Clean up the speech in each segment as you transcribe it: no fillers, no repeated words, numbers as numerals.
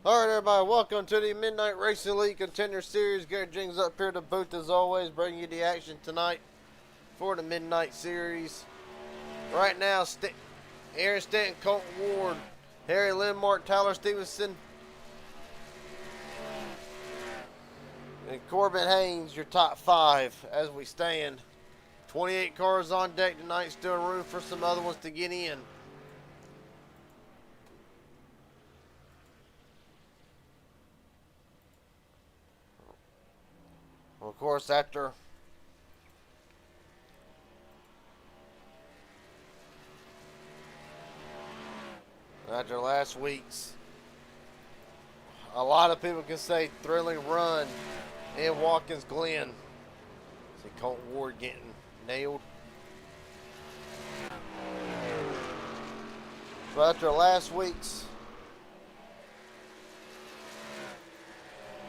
All right, everybody, welcome to the Midnight Racing League Contender Series. Garrett Jings up here at the booth as always, bringing you the action tonight for the Midnight Series. Right now, Aaron Stanton, Colton Ward, Harry Lindmark, Tyler Stevenson, and Corbin Haynes, your top five as we stand. 28 cars on deck tonight, still room for some other ones to get in. Of course, after last week's, a lot of people can say thrilling run in Watkins Glen. See Colton Ward getting nailed. So after last week's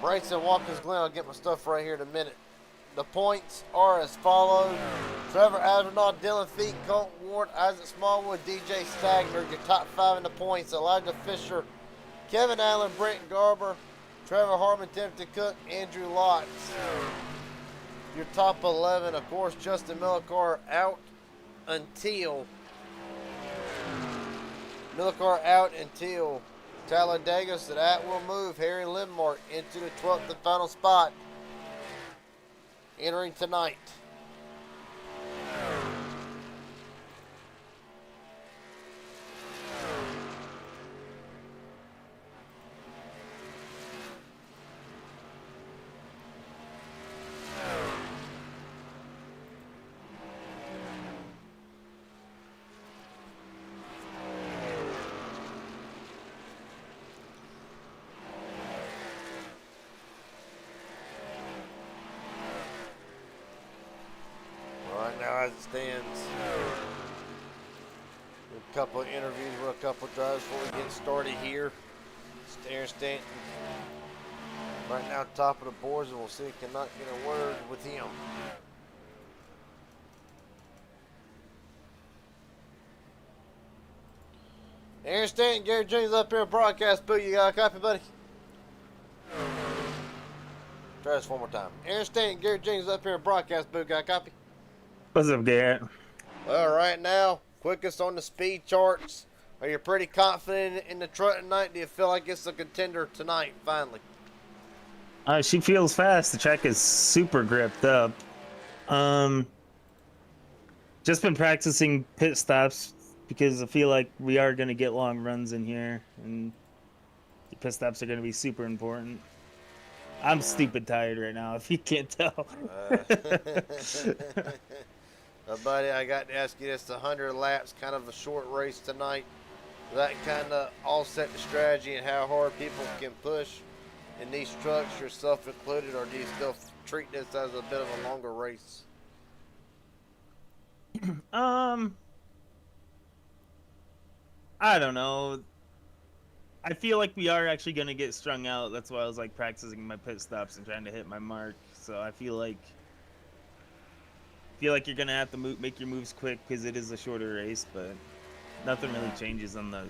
race at Watkins Glen, I'll get my stuff right here in a minute. The points are as follows: Trevor Avendahl, Dylan Feet, Colton Ward, Isaac Smallwood, DJ Stagner, your top five in the points. Elijah Fisher, Kevin Allen, Brent Garber, Trevor Harmon, Timothy Cook, Andrew Lotz. Your top 11, of course, Justin Millicar out until Talladega, so that will move Harry Lindmark into the 12th and final spot, entering tonight. Right now, as it stands, a couple of interviews with a couple of drivers before we get started here. Aaron Stanton right now top of the boards, and we'll see if we cannot get a word with him. Aaron Stanton, Gary James up here in broadcast booth. You got a copy, buddy? Try this one more time. Aaron Stanton, Gary James up here in broadcast booth. Got a copy? What's up, Garrett? Well, right now, quickest on the speed charts. Are you pretty confident in the truck tonight? Do you feel like it's a contender tonight, finally? She feels fast. The track is super gripped up. Um, just been practicing pit stops because I feel like we are going to get long runs in here, and the pit stops are going to be super important. I'm stupid tired right now, if you can't tell. Buddy, I got to ask you this: 100 laps, kind of a short race tonight. That kind of all set the strategy and how hard people can push in these trucks, yourself included, or do you still treat this as a bit of a longer race? Um, I don't know. I feel like we are actually going to get strung out. That's why I was like practicing my pit stops and trying to hit my mark. So I feel like you're gonna have to make your moves quick because it is a shorter race, but nothing really changes on the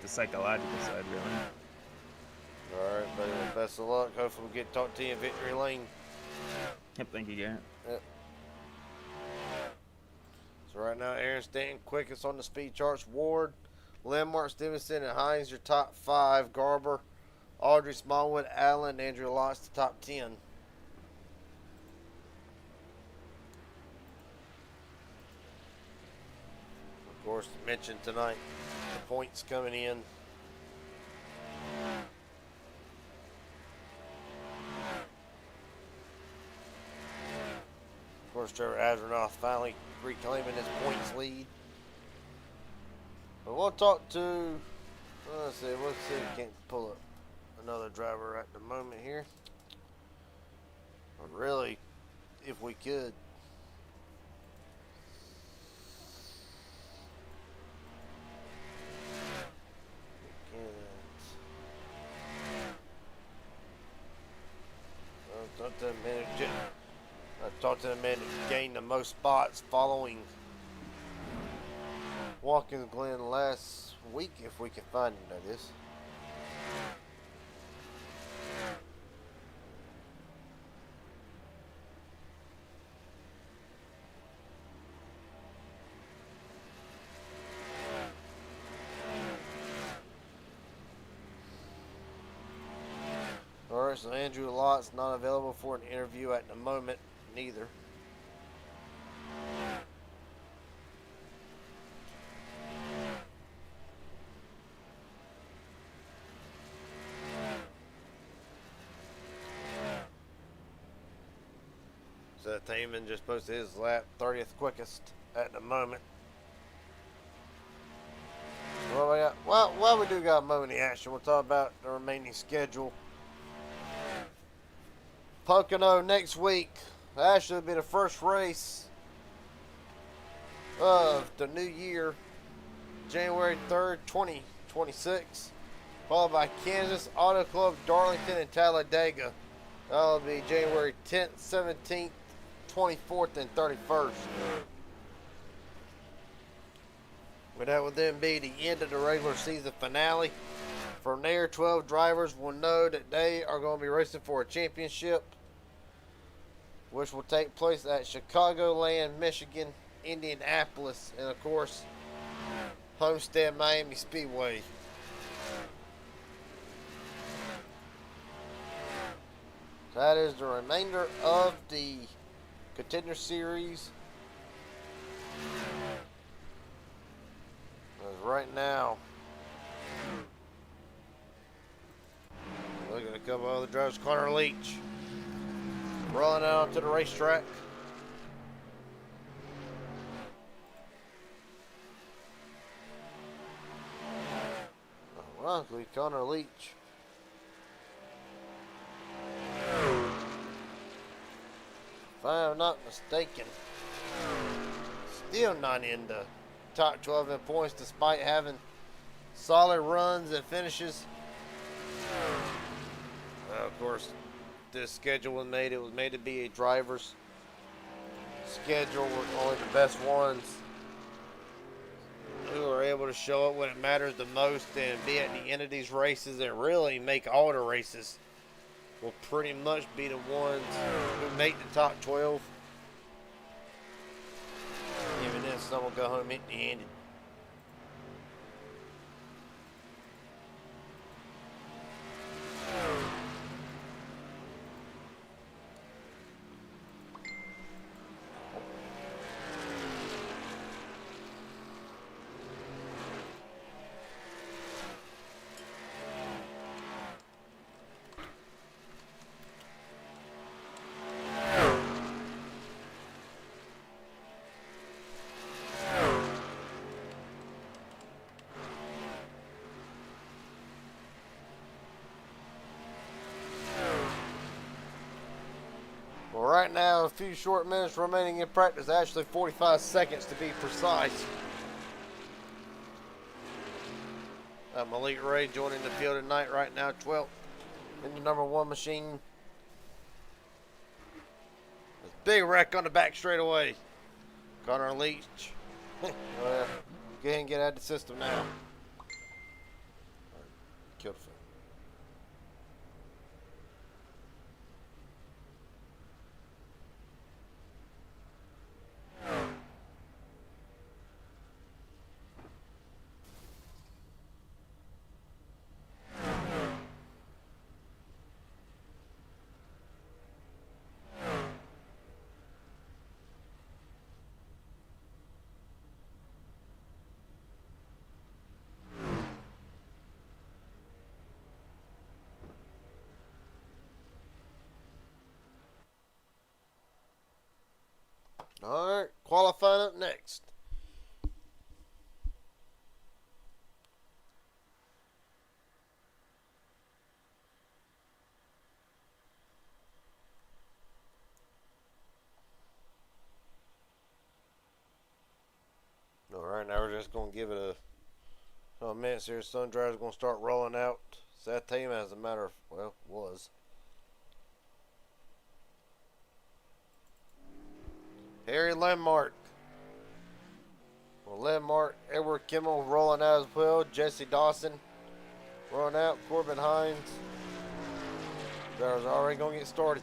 psychological side, really. All right, buddy. Well, best of luck. Hopefully, we'll get to talk to you in victory lane. Yep, thank you, Garrett. Yep. So right now, Aaron Stanton quickest on the speed charts. Ward, Lindmark, Stevenson, and Hines your top five. Garber, Audrey, Smallwood, Allen, Andrew Lotz the top 10. Of course, mentioned tonight, the points coming in. Of course, Trevor Avendahl finally reclaiming his points lead. But we'll talk to, let's see if we can't pull up another driver at the moment here. But really, if we could. I talked to the man that gained the most spots following Watkins Glen last week, if we can find him, that is. Alright, so Andrew Lott's not available for an interview at the moment, neither. So Taman just posted his lap 30th quickest at the moment. Well, we got, while we do got a moment of action, we'll talk about the remaining schedule. Pocono next week. Actually, will be the first race of the new year, January 3rd, 2026. Followed by Kansas Auto Club, Darlington, and Talladega. That'll be January 10th, 17th, 24th, and 31st. But that would then be the end of the regular season finale. From there, 12 drivers will know that they are going to be racing for a championship, which will take place at Chicagoland, Michigan, Indianapolis, and of course, Homestead Miami Speedway. That is the remainder of the Contender Series. As right now, look at a couple other drivers. Connor Leach rolling out to the racetrack. Ironically, Connor Leach if I am not mistaken, still not in the top 12 in points despite having solid runs and finishes. Of course, this schedule was made. It was made to be a driver's schedule with only the best ones who are able to show up when it matters the most and be at the end of these races and really make all the races will pretty much be the ones who make the top 12. Even then, some will go home empty-handed. Right now, a few short minutes remaining in practice, actually 45 seconds to be precise. Malik Ray joining the field tonight right now, 12th in the number 1 machine. Big wreck on the back straightaway. Connor Leach. Well, go ahead and get out of the system now. Killed the field. All right, qualifying up next. All right, now we're just going to give it a minute here. Sun Driver's going to start rolling out. Seth Tatum, as a matter of, well, was. Harry Landmark. Well, Landmark, Edward Kimmel rolling out as well. Jesse Dawson rolling out. Corbin Hines. Driver's already going to get started.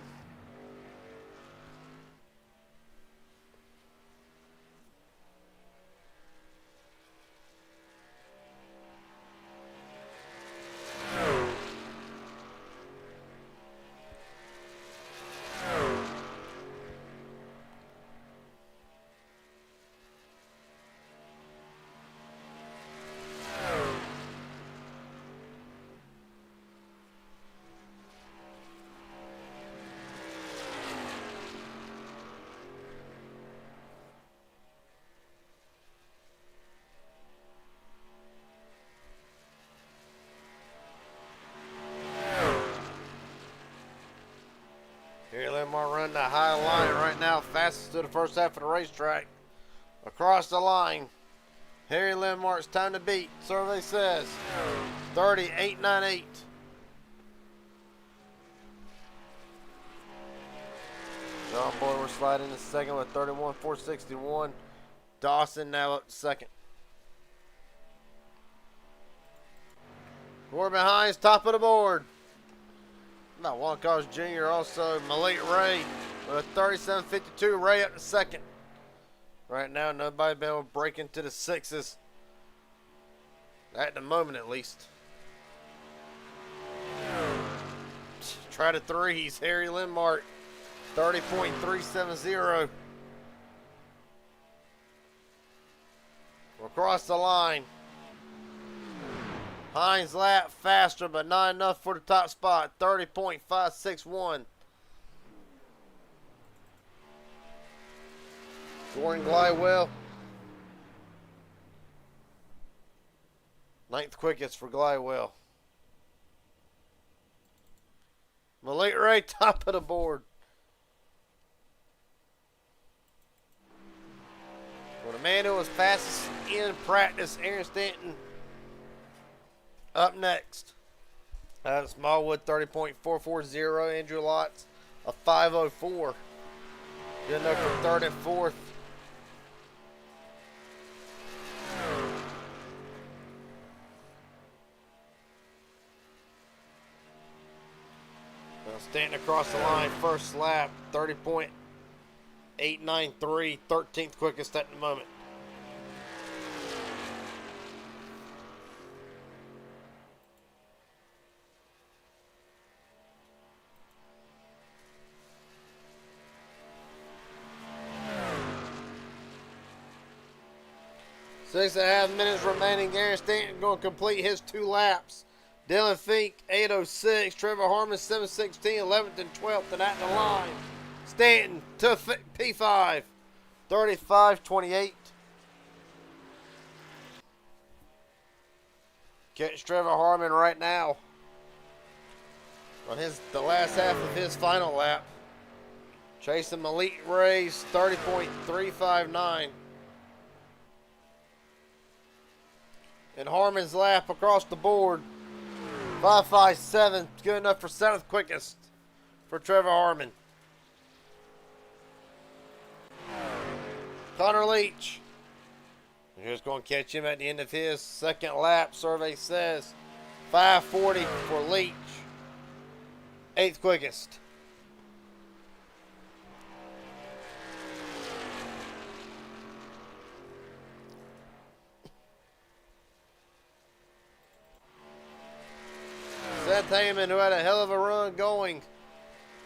Lindmar running the high line right now, fastest through the first half of the racetrack. Across the line, Harry Lindmar's time to beat. Survey says 38.98. John Boy, we're sliding to second with 31.461. Dawson now up to second. Corbin Hines, top of the board. Not Juan Carlos Jr. Also Malik Ray with a 37.52. Ray up to second. Right now, nobody been able to break into the sixes. At the moment, at least. Try the threes. Harry Lindmart, 30.370. Across the line. Hines lap faster, but not enough for the top spot. 30.561. Jordan Glidewell. 9th quickest for Glidewell. Malik Ray, top of the board. Well, the man who was fastest in practice, Aaron Stanton, up next. Smallwood, 30.440. Andrew Lotz, a 5.04. Good enough for third and fourth. Now Stanton across the line, first lap, 30.893. 13th quickest at the moment. Six and a half minutes remaining. Aaron Stanton going to complete his 2 laps. Dylan Fink, 8.06. Trevor Harmon, 7.16. 11th and 12th, and at the line. Stanton to P5, 35.28. Catch Trevor Harmon right now on the last half of his final lap. Chasing Malik Ray's 30.359. And Harmon's lap across the board, 5.57, good enough for 7th quickest for Trevor Harmon. Connor Leach, here's going to catch him at the end of his second lap. Survey says 5.40 for Leach, 8th quickest. Seth Heyman, who had a hell of a run going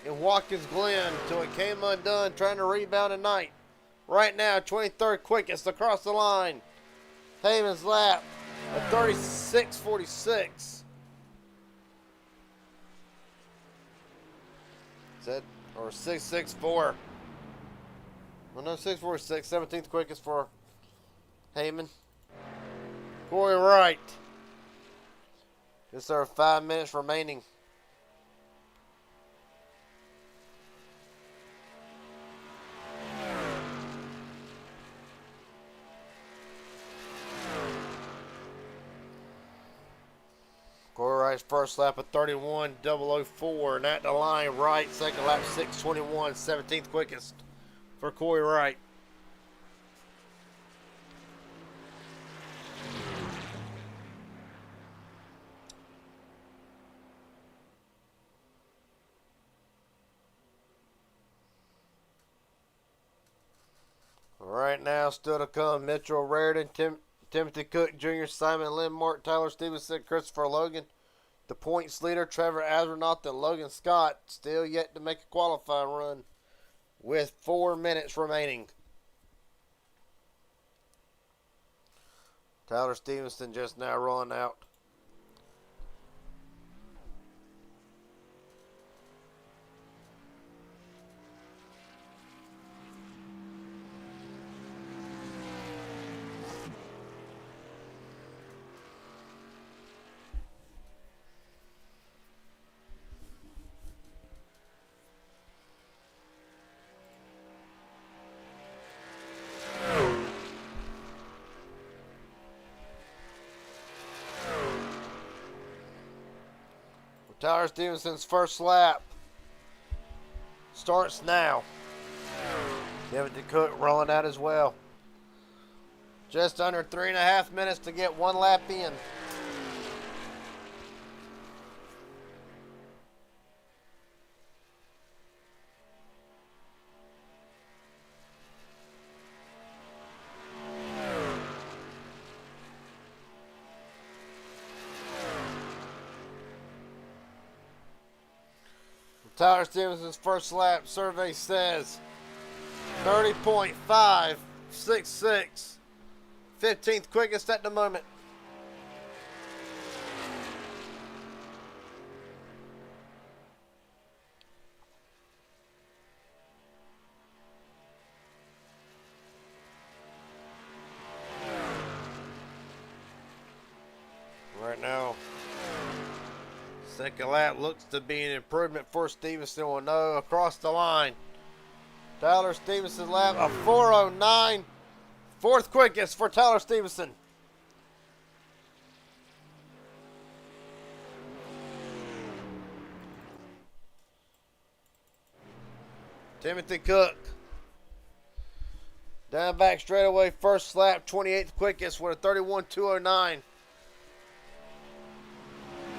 in Watkins Glen until it came undone, trying to rebound tonight. Right now, 23rd quickest across the line. Heyman's lap, a 36.46. Is that, or 6.64? Well, no, 6.46, 17th quickest for Heyman. Corey Wright. Just there are 5 minutes remaining. Corey Wright's first lap of 31.004, and at the line, Wright, second lap 6.21, 17th quickest for Corey Wright. Right now, still to come, Mitchell Raridan, Timothy Cook Jr., Simon Lindmart, Tyler Stevenson, Christopher Logan. The points leader, Trevor Astronaut, and Logan Scott, still yet to make a qualifying run with 4 minutes remaining. Tyler Stevenson just now rolling out. Tyler Stevenson's first lap starts now. Kevin DeCook rolling out as well. Just under 3.5 minutes to get one lap in. Tyler Stevenson's first lap survey says 30.566. 15th quickest at the moment. Right now, second lap looks to be an improvement for Stevenson. We'll know across the line. Tyler Stevenson's lap, a 4:09. Fourth quickest for Tyler Stevenson. Timothy Cook. Down back straightaway, first lap, 28th quickest with a 31.209.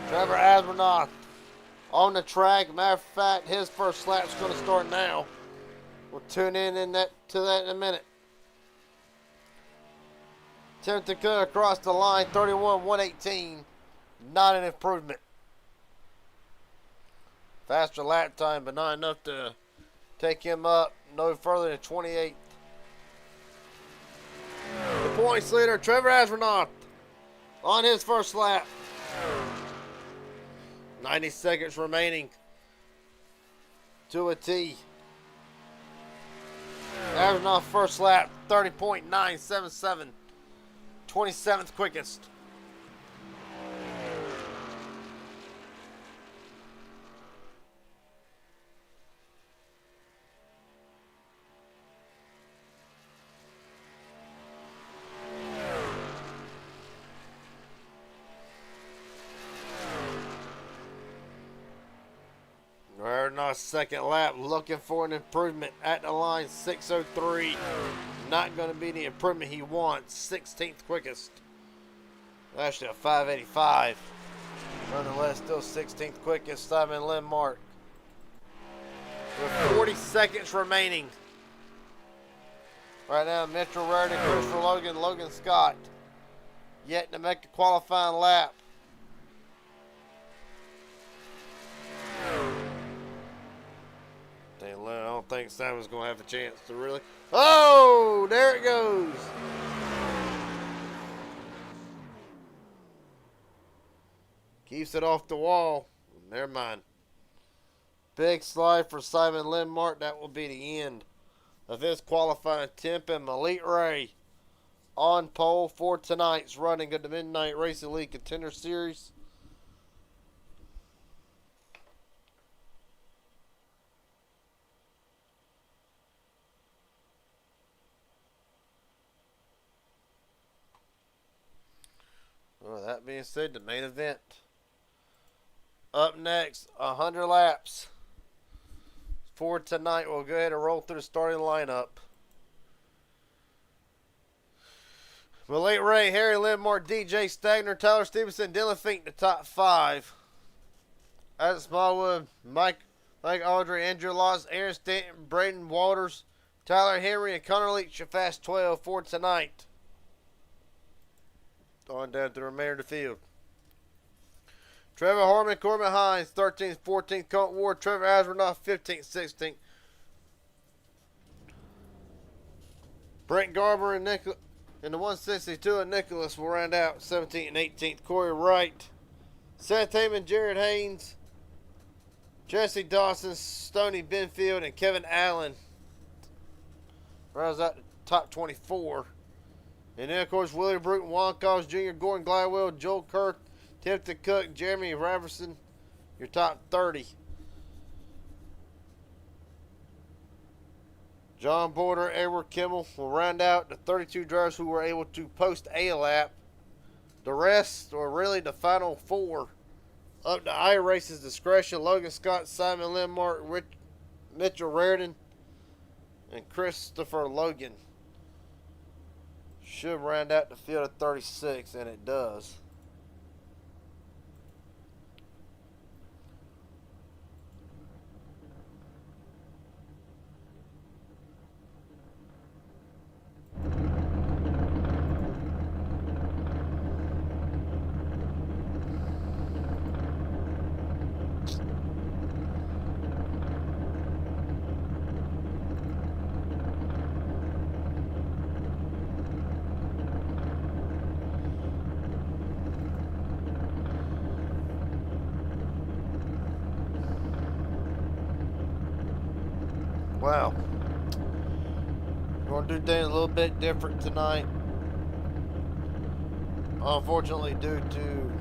Trevor Asbernoth on the track. Matter of fact, his first lap's going to start now. We'll tune in to that in a minute. Timothy Cook across the line, 31.118. Not an improvement. Faster lap time, but not enough to take him up no further than 28th. The points leader, Trevor Asbernoth, on his first lap. 90 seconds remaining to a T. Asbernoth first lap, 30.977. 27th quickest. Our second lap, looking for an improvement at the line, 6:03. Not going to be the improvement he wants. 16th quickest. Actually a 5:85. Nonetheless, still 16th quickest. Simon Lindmark. With 40 seconds remaining. Right now, Mitchell Raritan, Christopher Logan, Logan Scott. Yet to make a qualifying lap. I don't think Simon's going to have a chance to really. Oh, there it goes. Keeps it off the wall. Never mind. Big slide for Simon Lindmark. That will be the end of his qualifying attempt. And Malik Ray on pole for tonight's running of the Midnight Racing League Contender Series. Well, that being said, the main event. Up next, 100 laps for tonight. We'll go ahead and roll through the starting lineup. Malik Ray, Harry Lindmark, DJ Stagner, Tyler Stevenson, Dylan Fink, the top five. Isaac Smallwood, Mike Audrey, Andrew Loss, Aaron Stanton, Braden Waters, Tyler Henry, and Connor Leach, your fast 12 for tonight. On down to the remainder of the field. Trevor Harmon, Corbin Hines, 13th, 14th, Colt Ward, Trevor Asbernoth, 15th, 16th. Brent Garber and in the 162 and Nicholas will round out 17th and 18th. Corey Wright, Seth Heyman, Jared Haynes, Jesse Dawson, Stoney Benfield, and Kevin Allen rounds out the top 24. And then, of course, Willie Bruton, Juan Carlos Jr., Gordon Glidewell, Joel Kurth, Timothy Cook, Jeremy Raverson, your top 30. John Border, Edward Kimmel will round out the 32 drivers who were able to post a lap. The rest, or really the final four, Up to iRace's discretion, Logan Scott, Simon Lindmark, Mitchell Reardon, and Christopher Logan should round out the field of 36, and it does. Wow. We're going to do things a little bit different tonight. Unfortunately, due to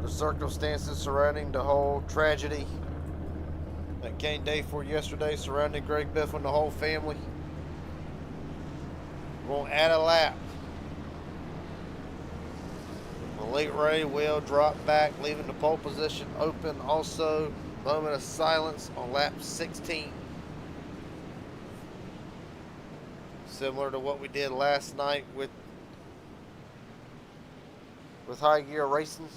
the circumstances surrounding the whole tragedy that came day for yesterday surrounding Greg Biff and the whole family, we're going to add a lap. Elite Ray will drop back, leaving the pole position open. Also, moment of silence on lap 16. Similar to what we did last night with High Gear Racing.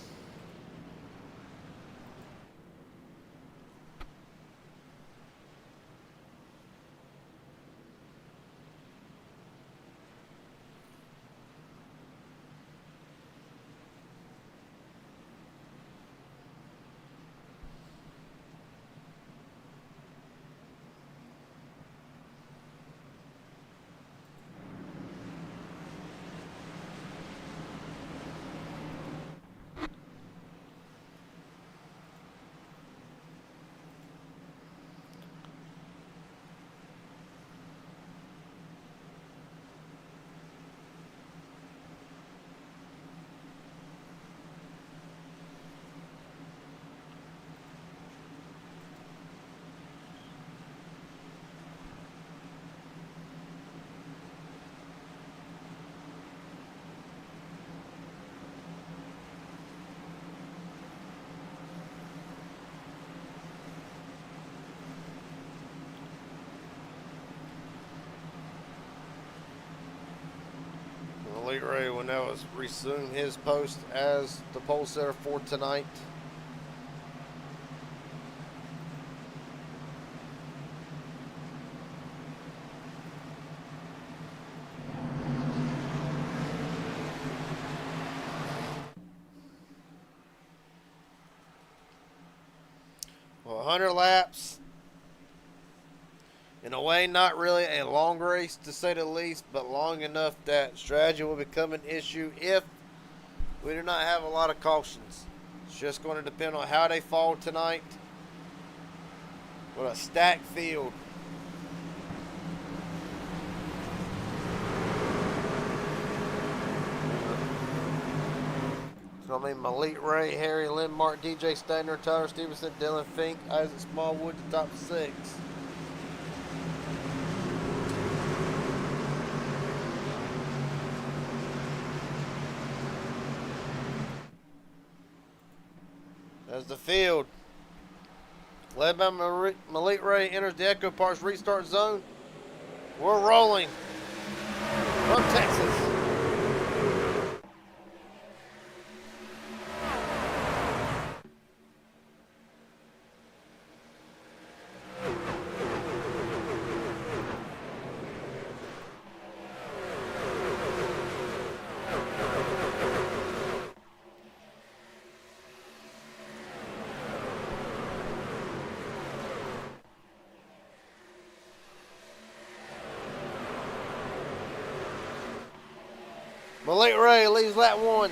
Elite Ray will now resume his post as the pole sitter for tonight. Well, 100 laps. In a way, not really a long race to say the least, but long enough that strategy will become an issue if we do not have a lot of cautions. It's just going to depend on how they fall tonight. With a stacked field. It's going to be Malik Ray, Harry Lindmark, DJ Stainer, Tyler Stevenson, Dylan Fink, Isaac Smallwood, the top 6. As the field, led by Malik Ray, enters the Echo Parks restart zone. We're rolling from Texas. Malik Ray leaves lap 1.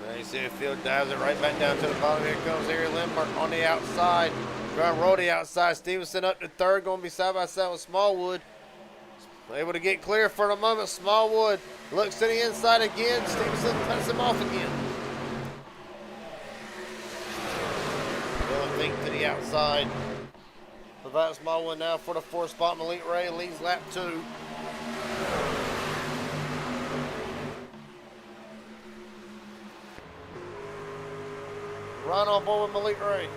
Now you see the field dives it right back down to the bottom. Here comes Harry Lindmark on the outside. Trying to roll the outside. Stevenson up to third. Going to be side by side with Smallwood. Able to get clear for the moment. Smallwood looks to the inside again. Stevenson cuts him off again. Dylan Fink to the outside. For That's my one now for the 4th spot. Elite Ray leads lap 2. Run on board with Malik Ray.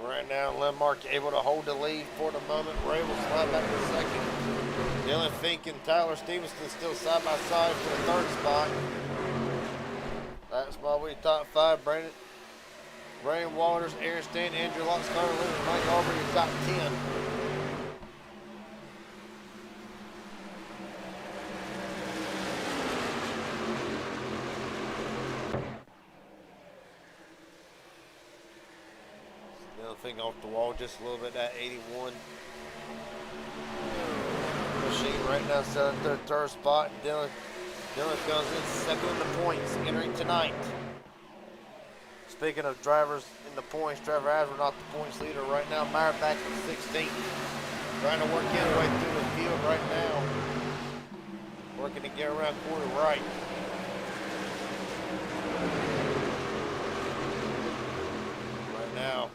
Right now, Landmark able to hold the lead for the moment. Ray will slide back to second. Dylan Fink and Tyler Stevenson still side by side for the 3rd spot. That's why we top 5. Brandon Waters, Aaron Stan, Andrew Locke, Connor Lewis, Mike Aubrey, your top 10. Thing off the wall just a little bit, that 81 machine right now set at their 3rd spot. Dylan comes in second in the points entering tonight. Speaking of drivers in the points, Trevor Asner not the points leader right now. Meyer back in 16th, trying to work his way through the field right now, working to get around quarter right. Right now,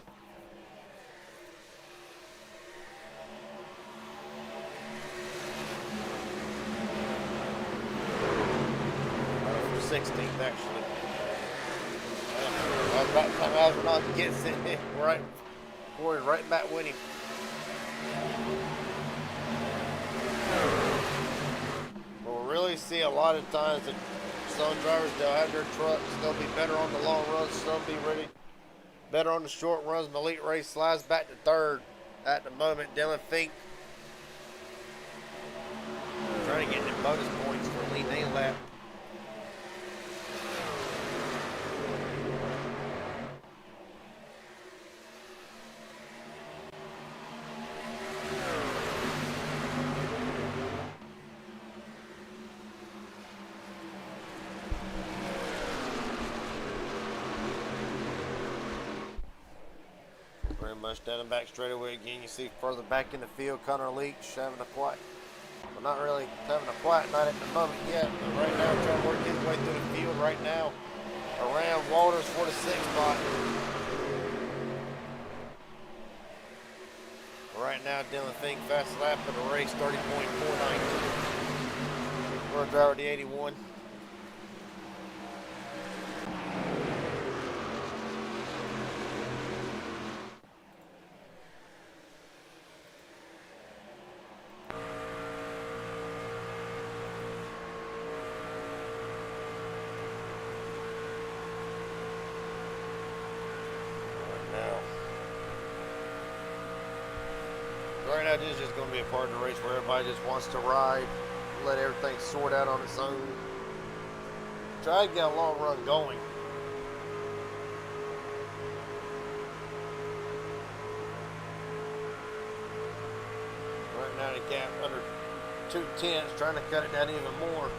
for 16th actually. About time Astronaut gets it right, Corey's right back with him. We'll really see a lot of times that some drivers, they'll have their trucks, they'll be better on the long runs, some be ready better on the short runs. Elite Race slides back to 3rd at the moment. Dylan Fink trying to get them bonus points for leading a lap. Much down and back straight away again. You see further back in the field, Connor Leach having a quiet, well, not really having a quiet night at the moment yet, but right now trying to work his way through the field right now around Walters for the 6th spot. Right now, Dylan Fink fast lap of the race, 30.492 for a driver the 81. Right now, this is just going to be a part of the race where everybody just wants to ride, let everything sort out on its own. Try to get a long run going. Right now, the gap under 2/10, trying to cut it down even more.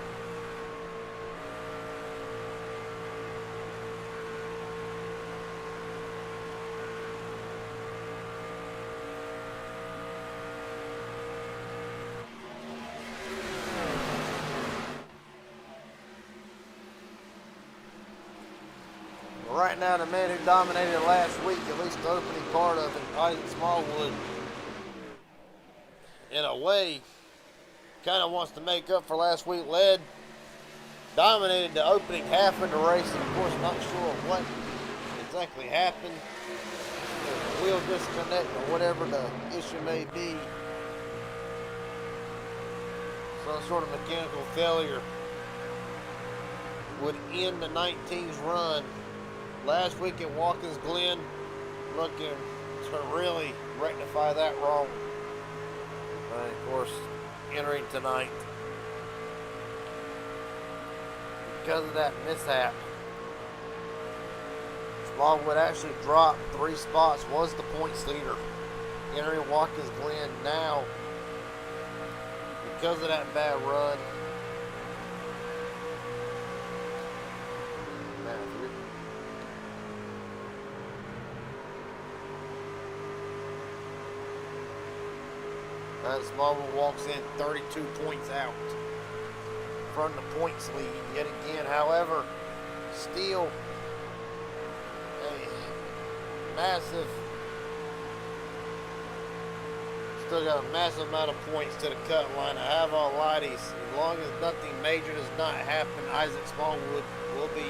Right now, the man who dominated last week, at least the opening part of it, Isaac Smallwood, in a way, kind of wants to make up for last week. Led, dominated the opening half of the race, and of course, not sure what exactly happened. Wheel disconnect or whatever the issue may be. Some sort of mechanical failure would end the 19's run. Last week at Watkins Glen, looking to really rectify that wrong. And of course, entering tonight, because of that mishap. Smallwood actually dropped 3 spots, was the points leader. Entering Watkins Glen now, because of that bad run. Smallwood walks in 32 points out from the points lead yet again. However, still still got a massive amount of points to the cut line. I have all lighties. As long as nothing major does not happen, Isaac Smallwood will be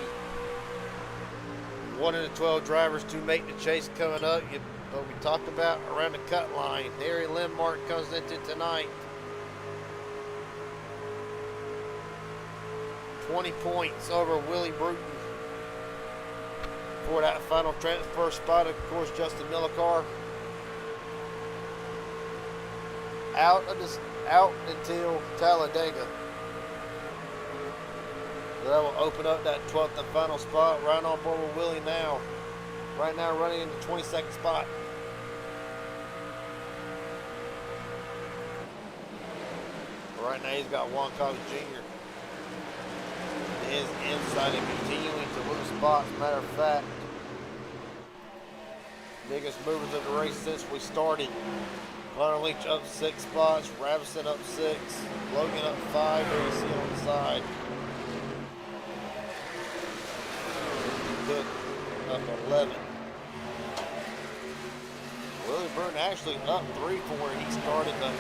one of the 12 drivers to make the chase coming up. But we talked about around the cut line. Harry Lindmark comes into tonight. 20 points over Willie Bruton for that final transfer spot. Of course, Justin Millicar out until Talladega. So that will open up that 12th and final spot. Right on board with Willie now. Right now running in the 22nd spot. Right now he's got Juan Carlos Jr. His inside and continuing to lose spots. Matter of fact, biggest movers of the race since we started. Connor Leach up 6 spots, Ravison up 6, Logan up 5, there you see on the side. Cook up 11. Willie Burton actually up 3 from where he started, but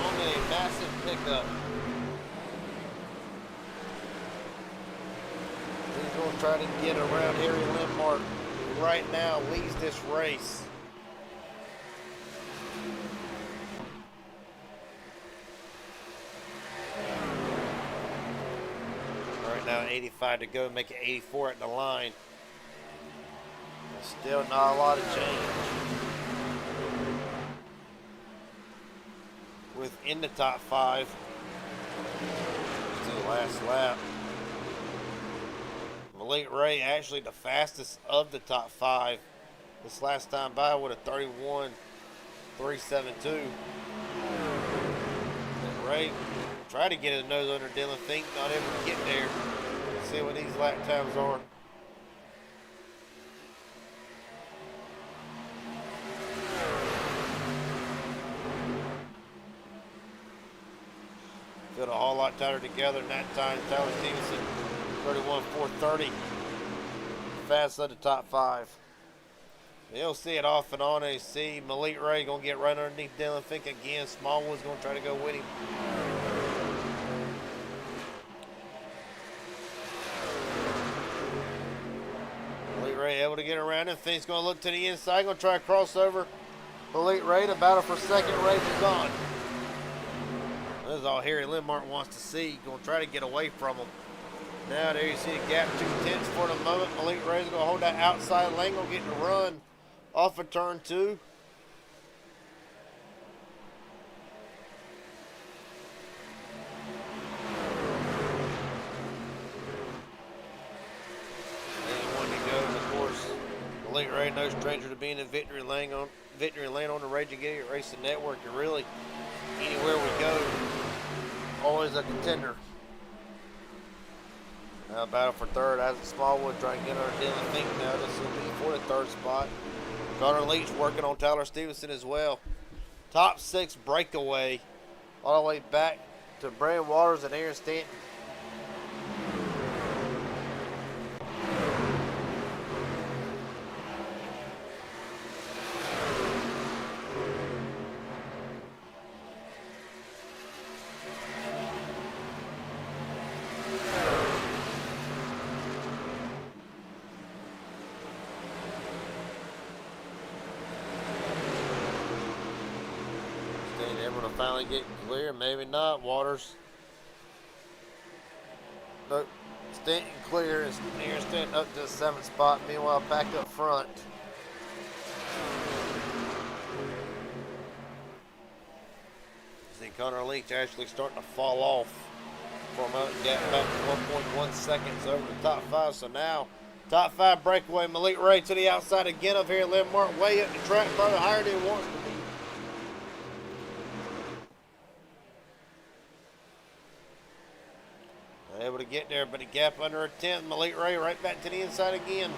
only a massive pickup. He's going to try to get around Harry Lindmark, who right now leads this race. Right now 85 to go, make it 84 at the line. Still not a lot of change. Within the top 5 to the last lap. Malik Ray actually the fastest of the top 5 this last time by with a 31.372. Ray tried to get his nose under Dylan Fink, not able to get there. Let's see what these lap times are. Feel a whole lot tighter together in that time. Tyler Stevenson, 31.430. Fast of the top 5. You'll see it off and on. You see Malik Ray going to get right underneath Dylan Fink again. Smallwood's going to try to go with him. Malik Ray able to get around him. Fink's going to look to the inside. Going to try to cross over Malik Ray. The battle for second race is on. This is all Harry Lindmark wants to see. Going to try to get away from him. Now there you see the gap 2/10 for the moment. Malik Ray's going to hold that outside lane. Going to get the run off of turn 2. And 1 to go. And of course, Malik Ray, no stranger to being in victory lane on the Raging Idiot Racing Network. And really, anywhere we go, always a contender. Now battle for third. Isaac Smallwood trying to get under Dylan Fink now. This will be for the 3rd spot. Connor Leach working on Tyler Stevenson as well. Top 6 breakaway all the way back to Brandon Waters and Aaron Stanton. Everyone will finally get clear, maybe not. Waters. Nope. Stanton clear, and Aaron Stanton up to the 7th spot. Meanwhile, back up front. See Connor Leach actually starting to fall off. for a moment. Gap back to 1.1 seconds over the top 5. So now, top 5 breakaway. Malik Ray to the outside again up here. Landmark way up the track, probably higher than he wants to be. Able to get there, but a gap under a 10th. Malik Ray right back to the inside again.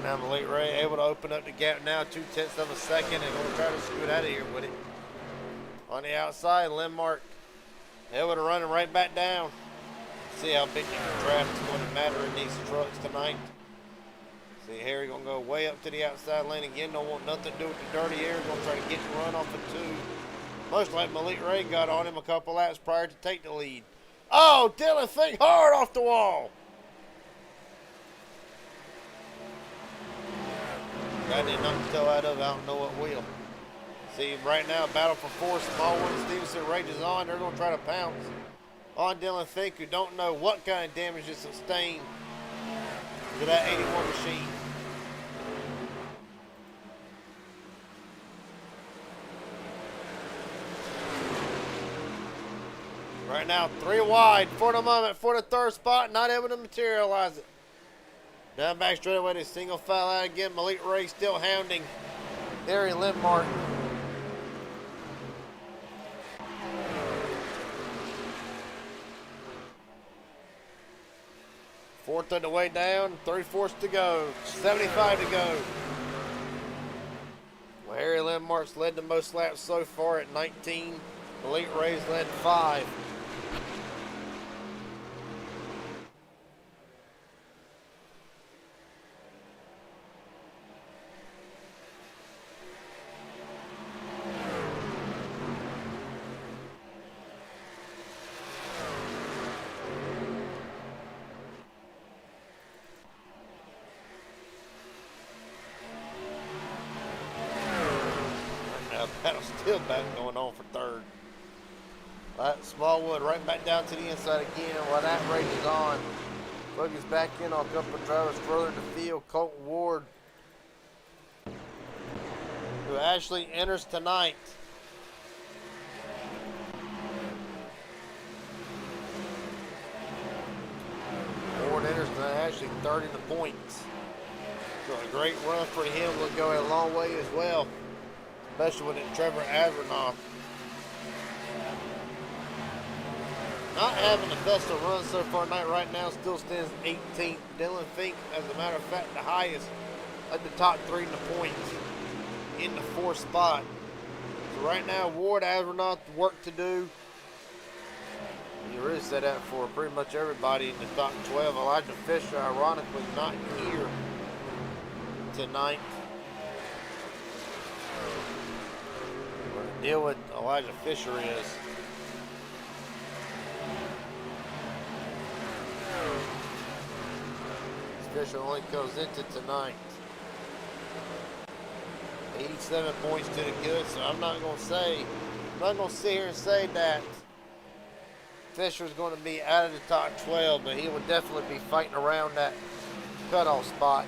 Now Malik Ray able to open up the gap now, 0.2 of a second, and going to try to scoot out of here with it. On the outside, Landmark able to run him right back down. See how big the traffic's going to matter in these trucks tonight. See Harry going to go way up to the outside lane again. Don't want nothing to do with the dirty air. Going to try to get the run off of 2. Much like Malik Ray got on him a couple laps prior to take the lead. Oh, Dylan Fink hard off the wall. I did not tell out of it. I don't know what will. See, right now, battle for 4. Small one. Stevenson rages on. They're going to try to pounce on Dylan Fink, who don't know what kind of damage is sustained to that 81 machine. Right now, 3 wide for the moment for the 3rd spot. Not able to materialize it. Down back straightaway to single file out again. Malik Ray still hounding Harry Landmark. Fourth of the way down, 3/4 to go, 75 to go. Well, Harry Landmark's led the most laps so far at 19. Malik Ray's led 5. Battle's still back going on for 3rd. Smallwood right back down to the inside again while that rages on. Buggy's back in on a couple of drivers further in the field. Colton Ward, who actually enters tonight. Ward enters tonight, actually 3rd in the points. So a great run for him will go a long way as well. Especially with it, Trevor Avernoff not having the best of runs so far tonight. Right now still stands 18th. Dylan Fink, as a matter of fact, the highest at the top 3 in the points in the 4th spot. So right now, Ward Avernoff work to do. You really said that for pretty much everybody in the top 12. Elijah Fisher, ironically, not here tonight. Deal with Elijah Fisher is Fisher only goes into tonight 87 points to the good, so I'm not gonna sit here and say that Fisher's going to be out of the top 12, but he will definitely be fighting around that cutoff spot.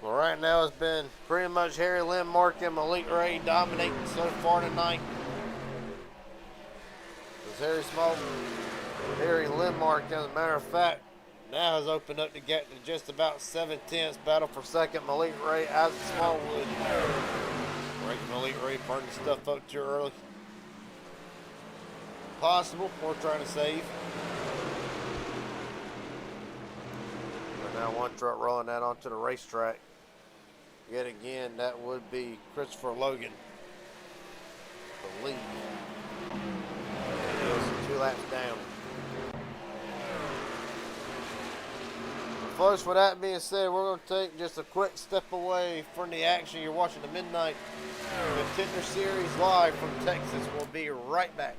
Well, right now it's been pretty much Harry Landmark and Malik Ray dominating so far tonight. Harry Landmark, as a matter of fact, now has opened up the gap to just about 7/10. Battle for second. Malik Ray, Isaac Smallwood. Breaking Malik Ray, burning stuff up too early. Possible. We're trying to save. Now one truck rolling that onto the racetrack. Yet again, that would be Christopher Logan, the lead. He is 2 laps down. Folks, with that being said, we're going to take just a quick step away from the action. You're watching the Midnight Contender Series live from Texas. We'll be right back.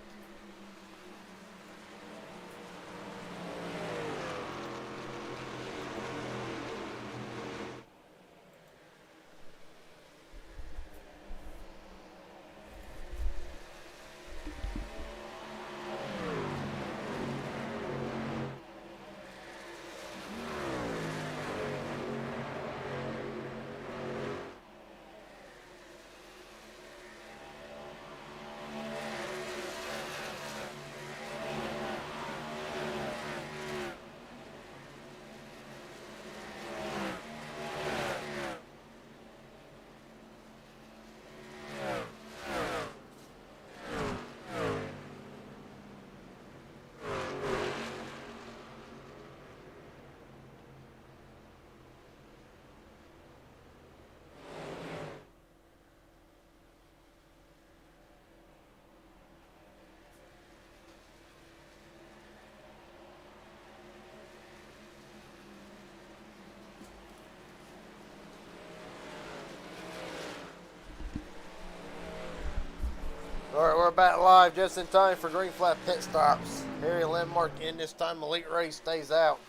Alright, we're back live just in time for green flag pit stops. Harry Lindmark in this time. Elite Ray stays out.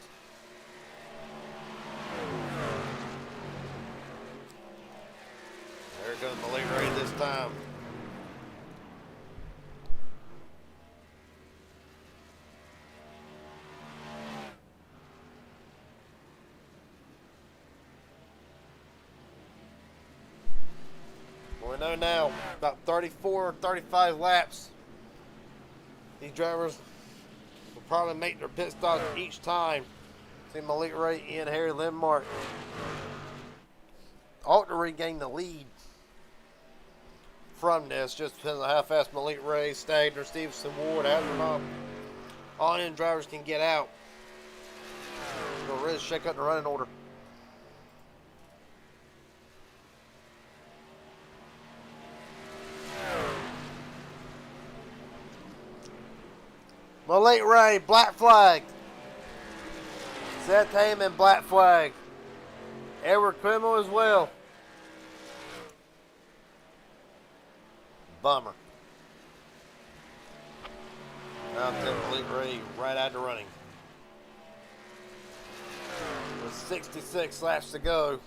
There goes Elite Ray this time. We know now, about 34 or 35 laps, these drivers will probably make their pit stops each time. See Malik Ray and Harry Lindmark ought to regain the lead from this, just depends on how fast Malik Ray, Stagner, Stevenson, Ward, Astronaut, all in drivers can get out. We'll really shake up the running order. Malik Ray, black flag. Seth Heyman, black flag. Edward Crimmel as well. Bummer. Now Malik Ray right out of running. With 66 laps to go.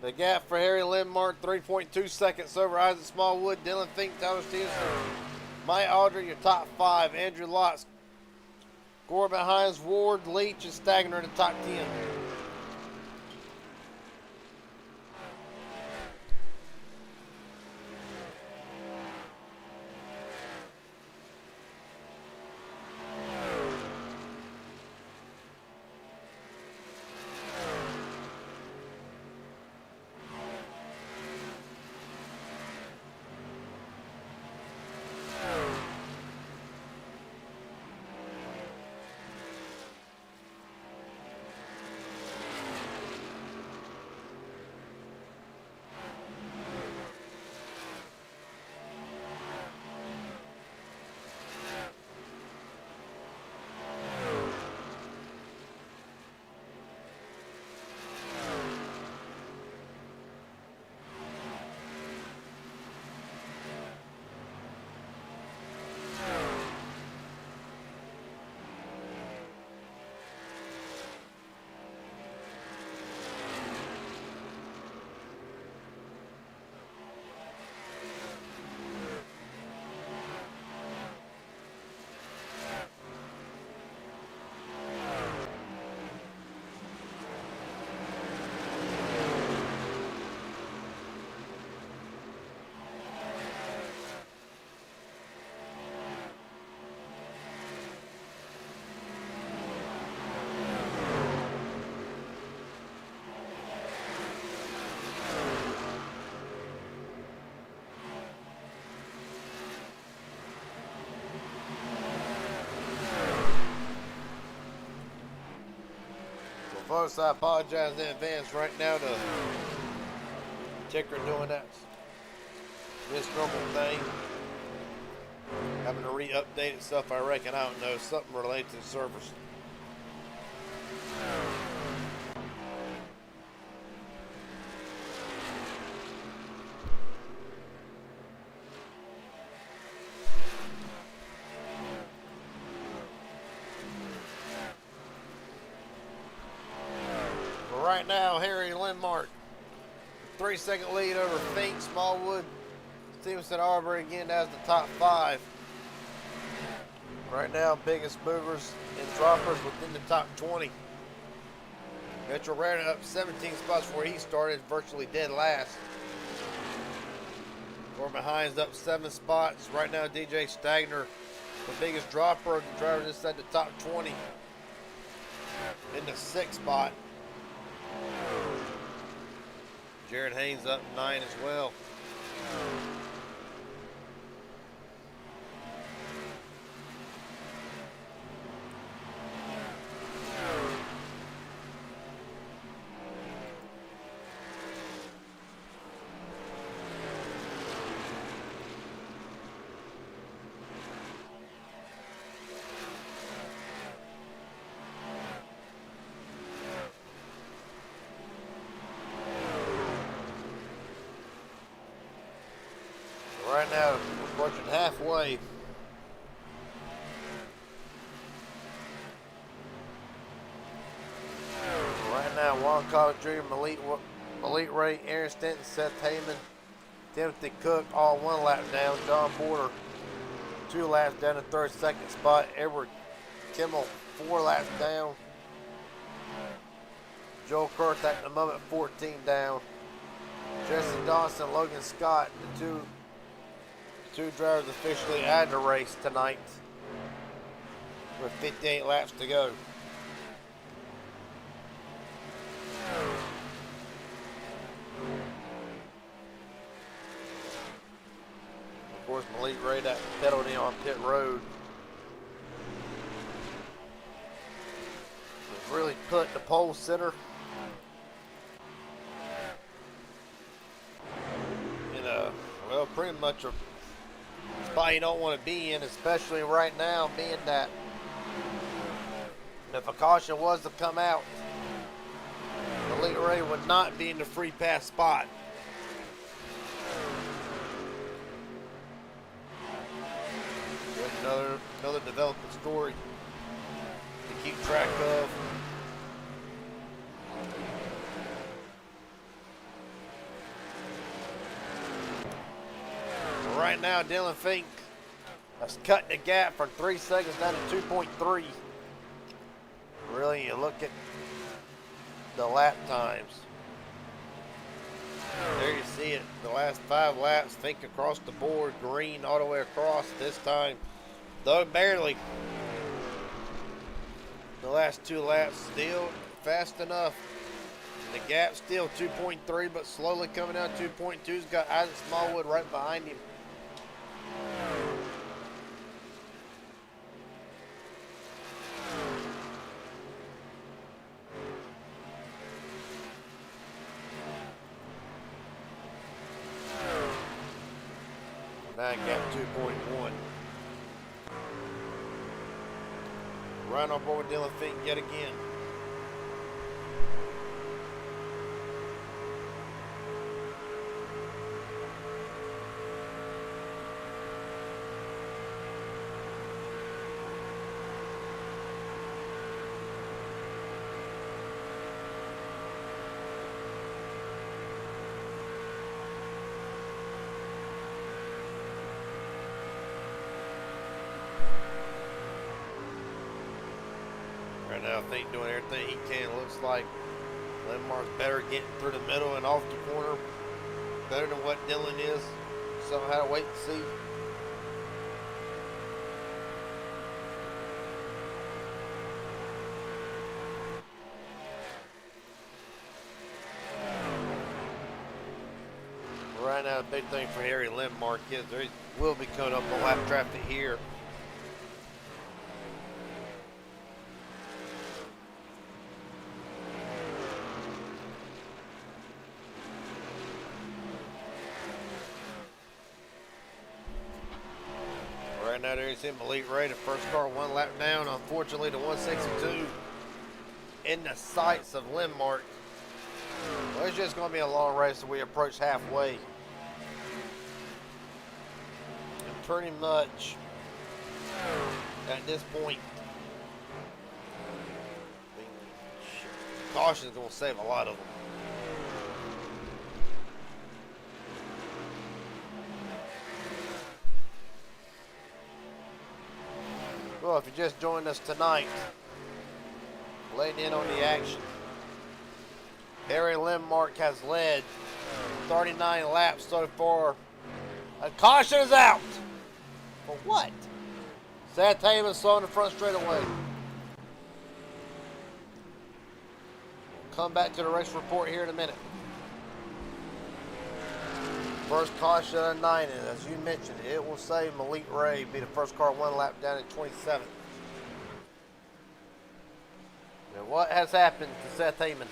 The gap for Harry Lindmark, 3.2 seconds over Isaac Smallwood, Dylan Fink, Tyler Stevenson, Mike Aldridge, your top 5. Andrew Lotz, Corbin Hines, Ward, Leach, and Stagner in the top 10. Folks, I apologize in advance right now to ticker doing that misnormal thing. Having to re-update itself, I reckon. I don't know. Something related to the servers. But right now, Harry Lindmark, 3-second lead over Fink, Smallwood, Stevenson, Arbery again as the top 5. Right now, biggest movers and droppers within the top 20. Mitchell ran up 17 spots before he started, virtually dead last. Or behind's up 7 spots. Right now, DJ Stagner, the biggest dropper of the drivers inside the top 20, in the 6th spot. Jared Haynes up 9 as well. Right now, approaching halfway. Right now, Juan Carter Jr., Malik Ray, Aaron Stanton, Seth Heyman, Timothy Cook, all 1 lap down. John Porter, 2 laps down in 32nd spot. Edward Kimmel, 4 laps down. Joel Kurth at the moment, 14 down. Jesse Dawson, Logan Scott, the two drivers officially out of the race tonight with 58 laps to go. Of course, Malik Ray, that penalty on pit road was really put the pole center in a, well, pretty much a spot you don't want to be in, especially right now, being that if a caution was to come out, Malik Ray would not be in the free pass spot. Another developing story to keep track of. Right now, Dylan Fink has cut the gap from 3 seconds down to 2.3. Really, you look at the lap times. There you see it. The last 5 laps, Fink across the board, green all the way across this time. Though barely. The last 2 laps still fast enough. The gap still 2.3, but slowly coming down 2.2's got Isaac Smallwood right behind him. Now gap 2.1. Right on board with Dylan Fink yet again. Right now, I think doing everything he can. Looks like Lindmark's better getting through the middle and off the corner. Better than what Dylan is. Somehow to wait and see. Right now, the big thing for Harry Lindmark is there will be coming up on lap traffic here. Right now there's him, Elite Ray, the first car 1 lap down. Unfortunately, the 162 in the sights of Lindmark. Well, it's just going to be a long race as we approach halfway. And pretty much at this point, caution is going to save a lot of them. Well, if you just joined us tonight, laying in on the action, Harry Lindmark has led 39 laps so far. A caution is out. For what? Seth Heyman slow in the front straightaway. Come back to the race report here in a minute. First caution of the night, and as you mentioned, it will save Elite Ray be the first car 1 lap down at 27th. Now what has happened to Seth Heyman?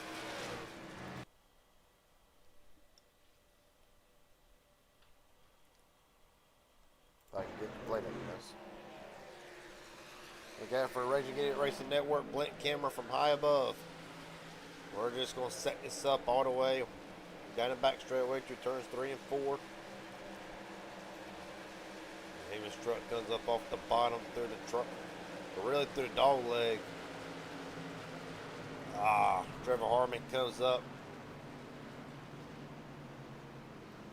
If I can get the plate on this. Look out for a Raging Idiot Racing Network blink camera from high above. We're just going to set this up all the way down the back straightaway through turns 3 and 4. Heyman's truck comes up off the bottom through the truck, but really through the dog leg. Trevor Harmon comes up,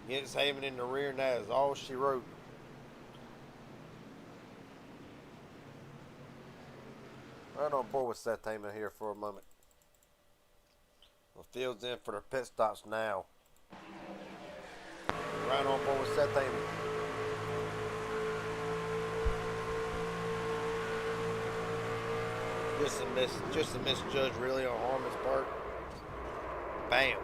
gets Heyman in the rear, and that is all she wrote. Right on board with Seth Heyman here for a moment. The field's in for their pit stops now. Right on board with Seth Heyman. Just a misjudge really on Harmon's part. Bam.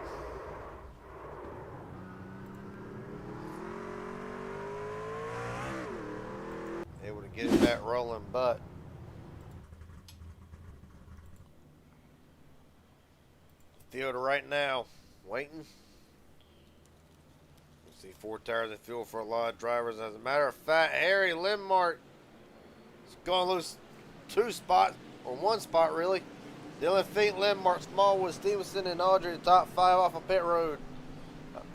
Able to get it back rolling, but field right now, waiting. You see 4 tires of fuel for a lot of drivers. As a matter of fact, Harry Lindmark is going to lose 2 spots, or 1 spot really. Dylan Feet, Lindmark, Smallwood, Stevenson, and Audrey, the top 5 off of pit road.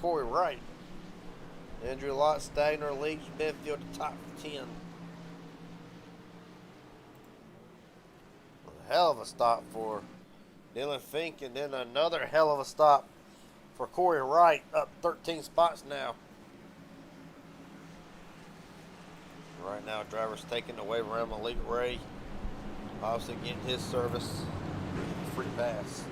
Corey Wright, Andrew Lott, Stagner, Leach, Benfield, the top 10. A hell of a stop for Dylan Fink, and then another hell of a stop for Corey Wright, up 13 spots now. Right now, drivers taking away from Elite Ray, obviously getting his service, free pass.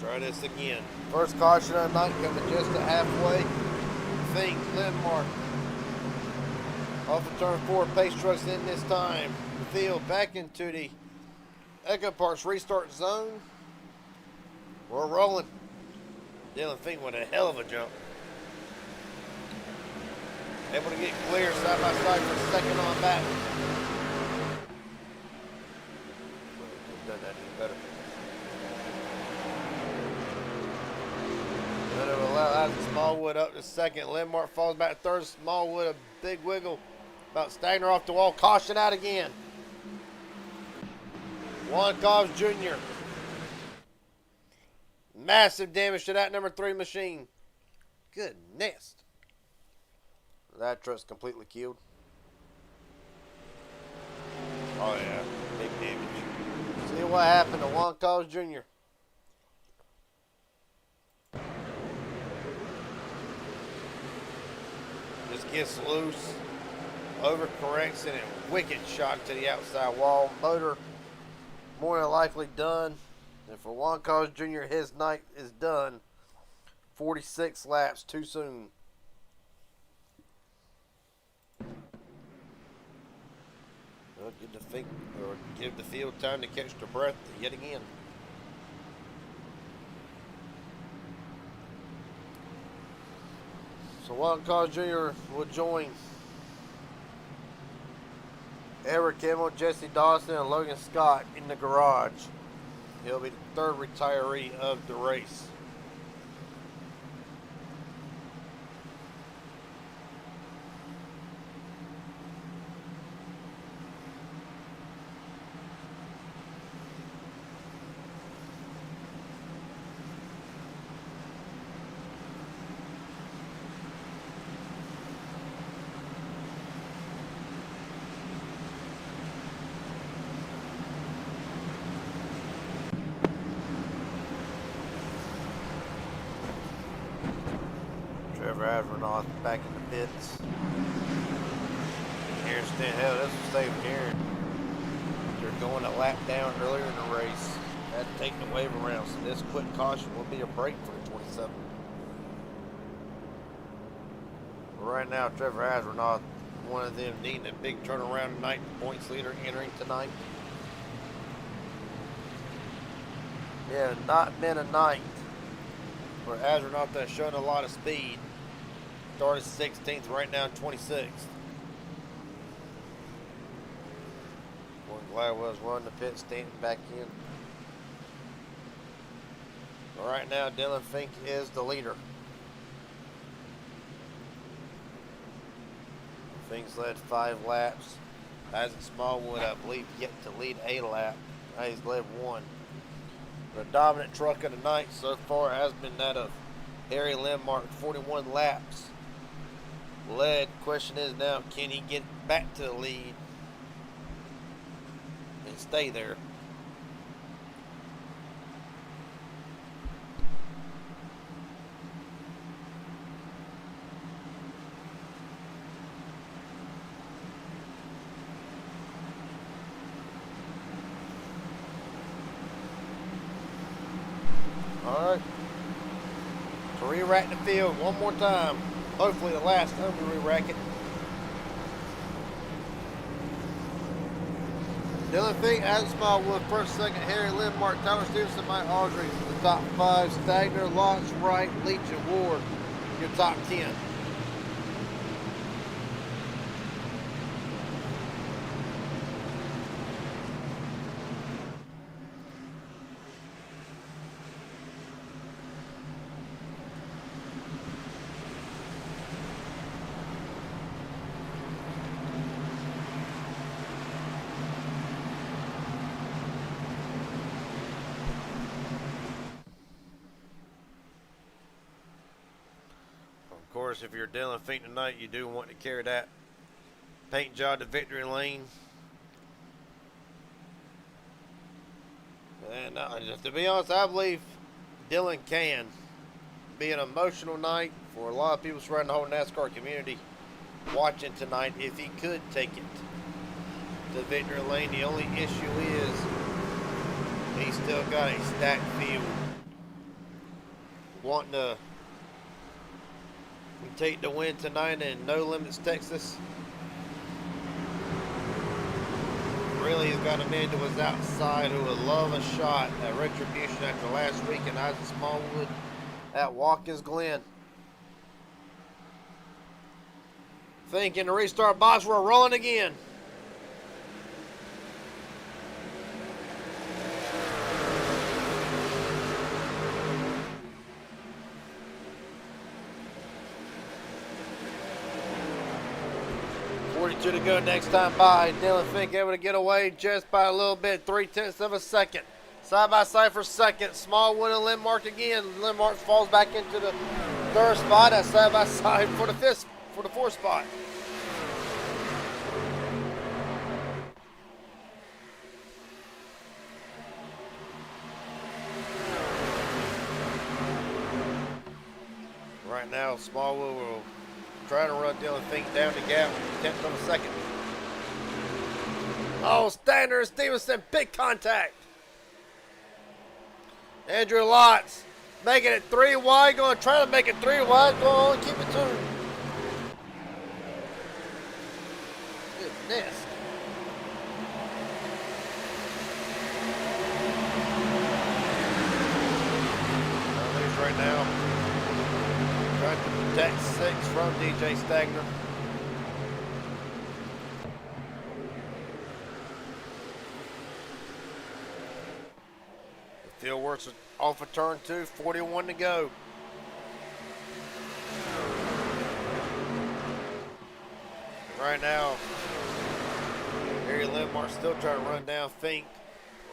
Try this again. First caution of the night coming just to halfway. Fink, Lindmark, Off of turn 4, pace trucks in this time. The field back into the Echo Park's restart zone. We're rolling. Dylan Fink with a hell of a jump. Able to get clear side by side for second on back. Done that even better. Then it will allow Isaac Smallwood up to second. Lindmark falls back third. Smallwood a big wiggle. About Stagner off the wall. Caution out again. Juan Cobbs Jr. Massive damage to that number 3 machine. Goodness. That truck's completely killed. Oh yeah, big damage. See what happened to Juan Cobbs Jr. Just gets loose, overcorrects, and a wicked shot to the outside wall. Motor more than likely done. And for Juan Cobbs Jr., his night is done. 46 laps too soon. Well, give the field time to catch their breath yet again. So Juan Cobbs Jr. will join Eric Kimmel, Jesse Dawson, and Logan Scott in the garage. He'll be the third retiree of the race. Trevor Avernoth back in the pits. Aaron Stanhill, this was saving Aaron. They're going a lap down earlier in the race. Had to take the wave around, so this quick caution will be a break for the 27. But right now, Trevor Avernoth, one of them needing a big turnaround tonight. Points leader entering tonight. Yeah, not been a night where Avernoth has shown a lot of speed. Started 16th, right now 26th. Gordon Gladwell's running the pit, standing back in. But right now, Dylan Fink is the leader. Fink's led 5 laps. Isaac Smallwood, I believe, yet to lead a lap. He's led 1. The dominant truck of the night so far has been that of Harry Lindmark, 41 laps led. Question is now, can he get back to the lead and stay there? All right. So re-rack the field one more time. Hopefully the last time we re-rack it. Dylan Fink, Adam Smallwood, first, second, Harry Lindmark, Tyler Stevenson, Mike Audrey for the top 5. Stagner, Locks, Wright, Leach, and Ward, your top 10. Of course, if you're Dylan Fink tonight, you do want to carry that paint job to victory lane. And to be honest, I believe Dylan can be an emotional night for a lot of people surrounding the whole NASCAR community watching tonight if he could take it to victory lane. The only issue is he's still got a stacked field. Wanting to take the win tonight in No Limits, Texas. really has got a man to his outside who would love a shot at retribution after last week in Isaac Smallwood at Watkins Glen. Thinking the restart box, we're rolling again. To go next time by. Dylan Fink able to get away just by a little bit, 0.3 of a second. Side by side for second. Smallwood and Lindmark again. Lindmark falls back into the third spot. That's side by side for the fourth spot. Right now, Smallwood will trying to run Dylan Fink down the gap, 10th of a second. Oh, Stander and Stevenson, big contact. Andrew Lotz making it 3 wide, going to try to make it 3 wide, go on, keep it 2. Goodness. Right now, trying to protect 6 from DJ Stagner. The field works off of turn 2, 41 to go. Right now, Harry Lindmark still trying to run down Fink.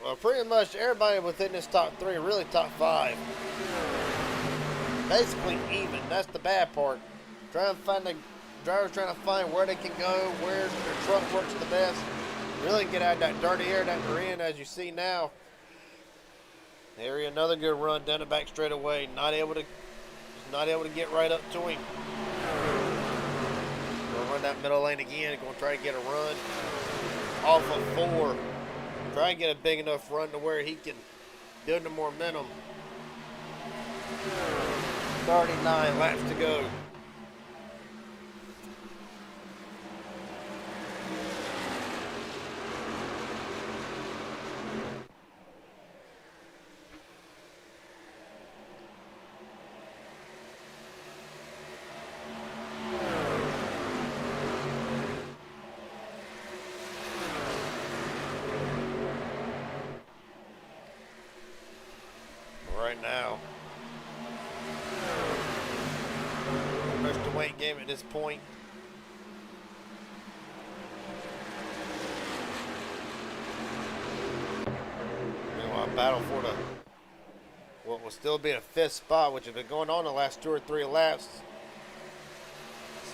Well, pretty much everybody within this top 3, really top 5. Basically even. That's the bad part. Trying to find the drivers trying to find where they can go, where their truck works the best. Really get out of that dirty air that they're in, as you see now. Harry, another good run down the back straightaway. Not able to get right up to him. Gonna run that middle lane again. Gonna try to get a run off of 4. Try and get a big enough run to where he can build the momentum. 39 laps to go. Right now, weight game at this point. Meanwhile, battle for what will still be a 5th spot, which has been going on the last 2 or 3 laps.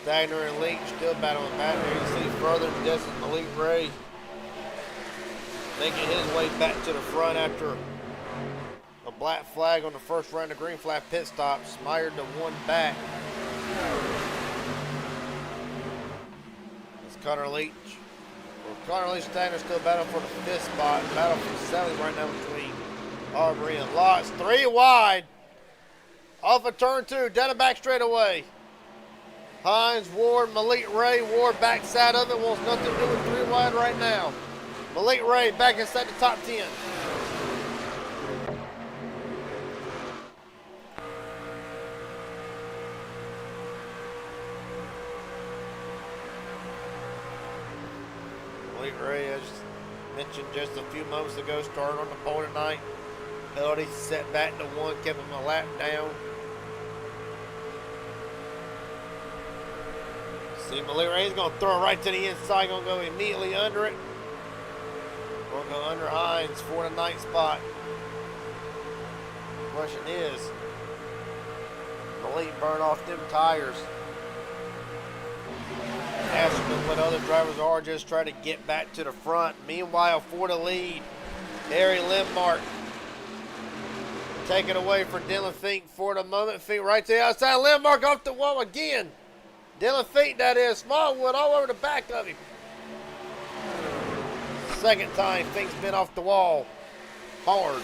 Stagner and Leach still battling back there. You can see further in the distance, Malik Ray making his way back to the front after a black flag on the first round of green flag pit stop. Smired to 1 back. It's Connor Leach. Well, Connor Leach Stagner still battling for the 5th spot. Battle for 7th right now between Aubrey and Lotz. 3 wide. Off of turn 2. Down the back straightaway. Hines, Ward, Malik Ray. Ward backside of it. Wants nothing to do with 3 wide right now. Malik Ray back inside the top 10. Malik Ray, as mentioned just a few moments ago, started on the pole tonight. Penalty set back to 1, kept him a lap down. See, Malik Ray's going to throw it right to the inside, going to go immediately under it. Going to go under Hines for the 9th spot. Question is, Malik burn off them tires. Asking what other drivers are, just try to get back to the front. Meanwhile, for the lead, Harry Lindmark. Take it away for Dylan Fink for the moment. Fink right to the outside. Lindmark off the wall again. Dylan Fink, that is. Smallwood all over the back of him. Second time Fink's been off the wall hard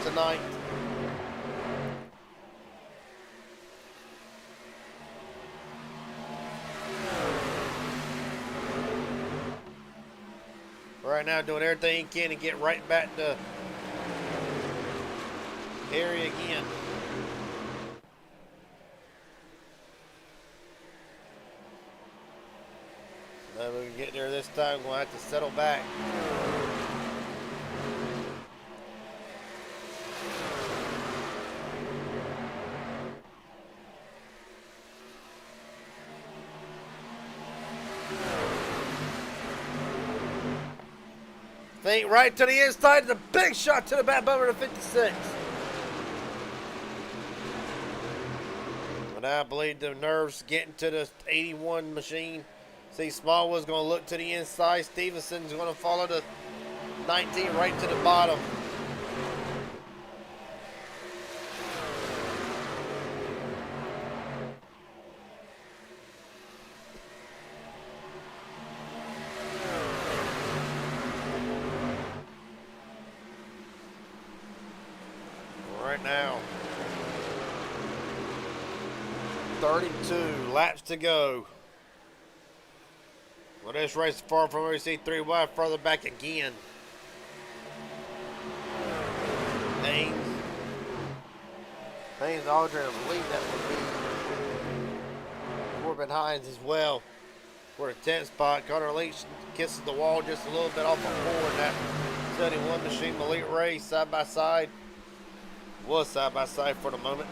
tonight. Right now, doing everything he can to get right back to Harry again. Now we can get there this time. We'll have to settle back. Feint right to the inside. The big shot to the back bumper to 56. But I believe the nerves getting to the 81 machine. See, Smallwood's going to look to the inside. Stevenson's going to follow the 19 right to the bottom. Right now, 32 laps to go. Well, this race is far from where we see 3 wide, further back again. Haynes Aldrin lead, that would be Corbin Hines as well for the 10th spot. Connor Leach kisses the wall just a little bit off of 4 in that 71 machine elite race, side by side. Was side by side for the moment.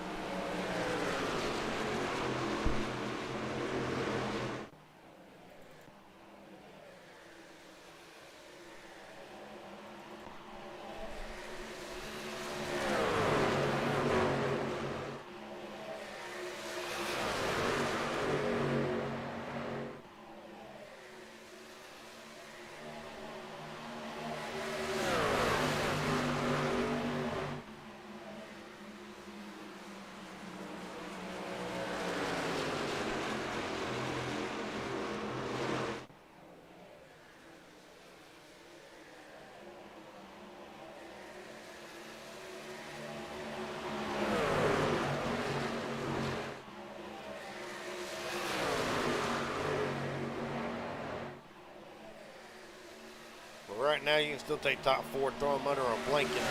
Right now, you can still take top 4, throw them under a blanket.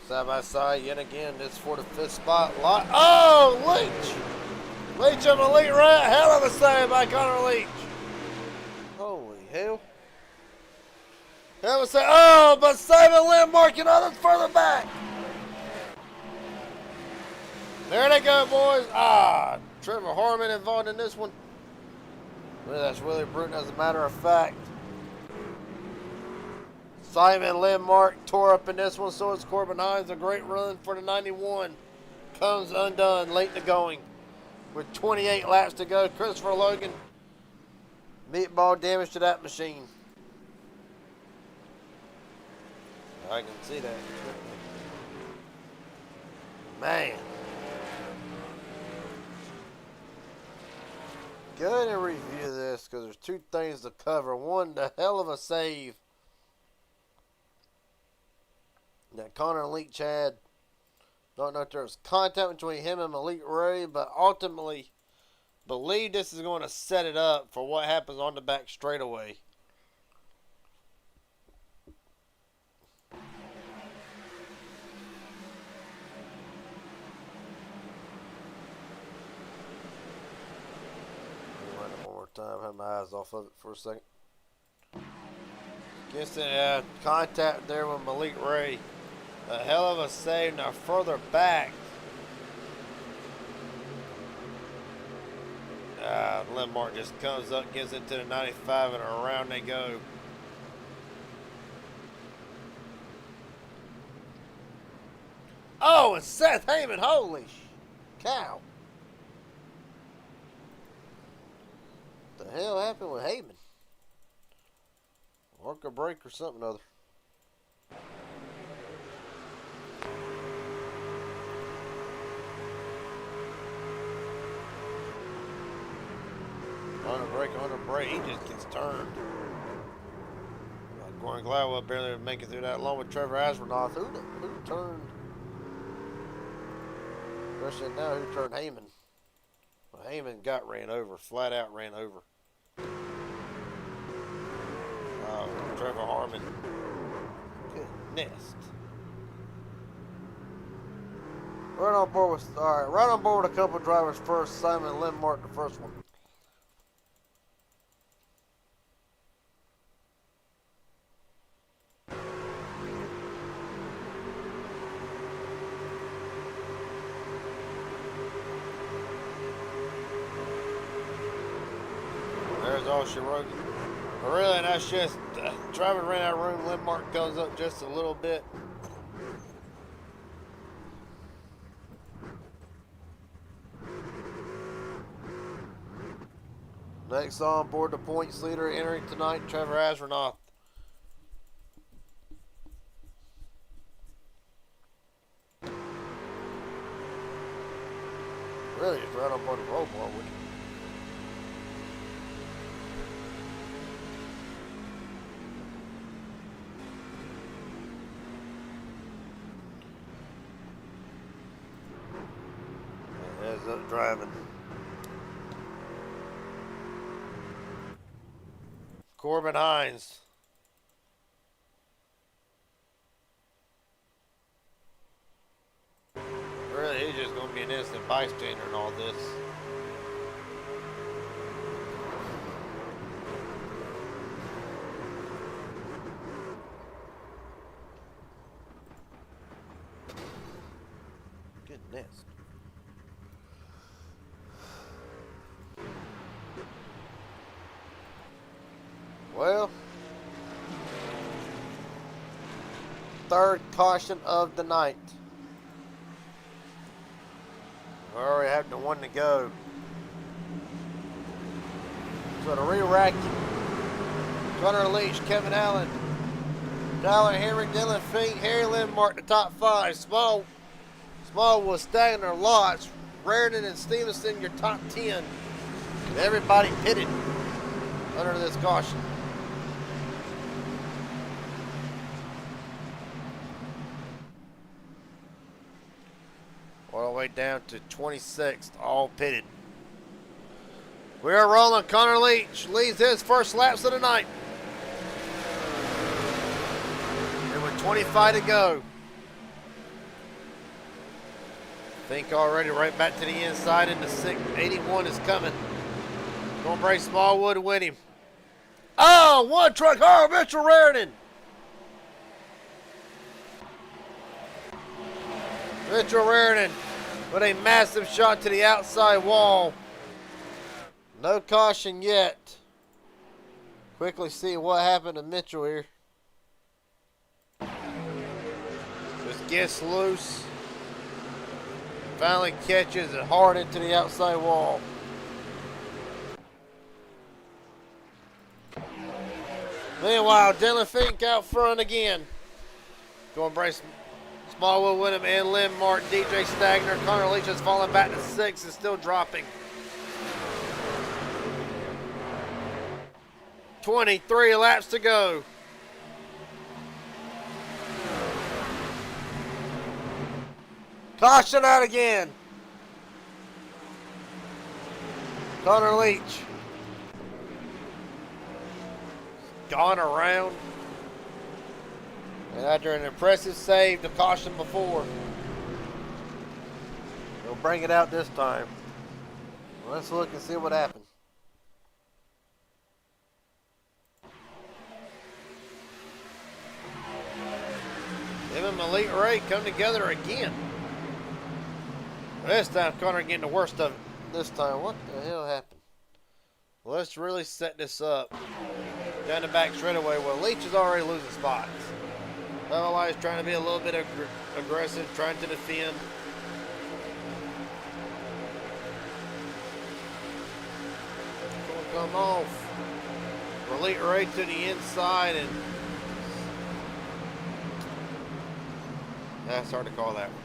Side by side, yet again, this for the 5th spot. Oh, Leach! Leach on the lead right. Hell of a save by Connor Leach. Holy hell. Hell of a save. Oh, but Simon Landmark and others further back. There they go, boys. Trevor Harmon involved in this one. Well, that's Willie Bruton, as a matter of fact. Simon Landmark tore up in this one, so is Corbin Hines. A great run for the 91. Comes undone late in the going. With 28 laps to go, Christopher Logan. Meatball damage to that machine. I can see that. Man. Go ahead and review this because there's 2 things to cover. One, the hell of a save that Connor Leach had. Don't know if there was contact between him and Malik Ray, but ultimately believe this is going to set it up for what happens on the back straightaway. Time, have my eyes off of it for a second. Gets the contact there with Malik Ray. A hell of a save. Now further back. Landmark just comes up, gets into the 95, and around they go. Oh, and Seth Heyman. Holy cow. What the hell happened with Heyman? Work a break or something other. On a break, he just gets turned. Gordon Gladwell barely make it through that, along with Trevor Aspernoth. Who turned? Especially now, who turned Heyman? Well, Heyman got ran over, flat out ran over. Trevor Harmon. Goodness. Right on board with a couple drivers first. Simon Lindmark, the first one. There's all she wrote. But really, that's just driver ran out of room. Lindmark goes up just a little bit. Next on board, the points leader entering tonight, Trevor Asronoff. Really, it's right on board the roll bar, wouldn't it? And ends up driving. Corbin Hines. Really, he's just going to be an innocent bystander in all this. Goodness. Well, third caution of the night. We already have the one to go. So to re-rack it, Gunnar Leach, Kevin Allen, Tyler Henry, Dylan Fink, Harry Lindmark, the top five. Small was stacking their lots. Raritan and Stevenson, your top 10. And everybody pitted under this caution. All the way down to 26th, all pitted. We are rolling. Connor Leach leads his first laps of the night. And with 25 to go. Think already right back to the inside into 81 is coming. Gonna break Smallwood with him. Oh, one truck car, Mitchell Raritan. Mitchell Raritan with a massive shot to the outside wall. No caution yet. Quickly see what happened to Mitchell here. Just gets loose. Finally catches it hard into the outside wall. Meanwhile, Dylan Fink out front again. Going to brace Smallwood with him and Lindmark, DJ Stagner. Connor Leach has fallen back to 6 and still dropping. 23 laps to go. Caution out again. Connor Leach. Gone around. And after an impressive save to caution before, they'll bring it out this time. Let's look and see what happened. Him and Malik Ray come together again. This time Connor getting the worst of it. This time, what the hell happened? Let's really set this up. Down the back straightaway. Well, Leach is already losing spots. Otherwise, trying to be a little bit aggressive, trying to defend. Gonna come off. Malik Ray to the inside, and that's hard to call that one.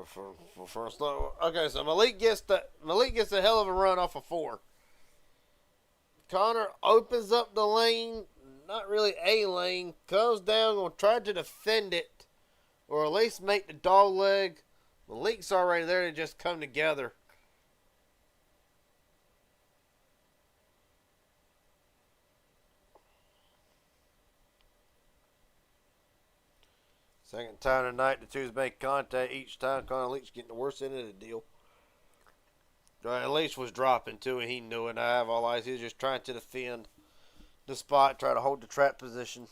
For first look. Okay, so Malik gets a hell of a run off of 4. Connor opens up the lane, not really a lane, comes down, gonna try to defend it, or at least make the dog leg. Malik's already there to just come together. Second time tonight, the two's made contact. Each time, Connor Leach getting the worst end of the deal. Leach was dropping too, and he knew it. I have all eyes. He was just trying to defend the spot, try to hold the trap position.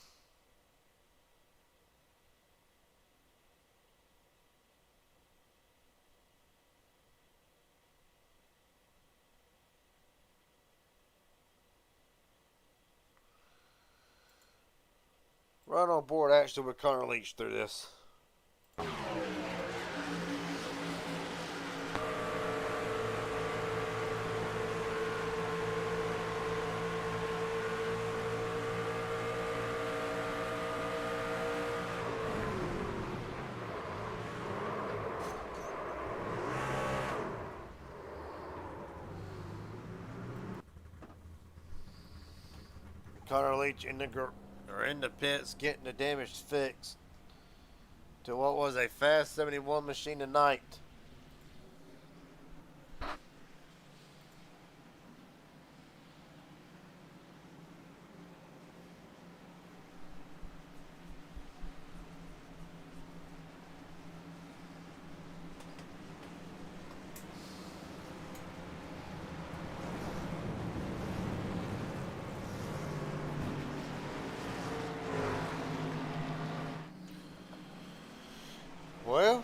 Right on board actually with Connor Leach through this. Connor Leach in the pits getting the damage fixed to what was a fast 71 machine tonight. Well,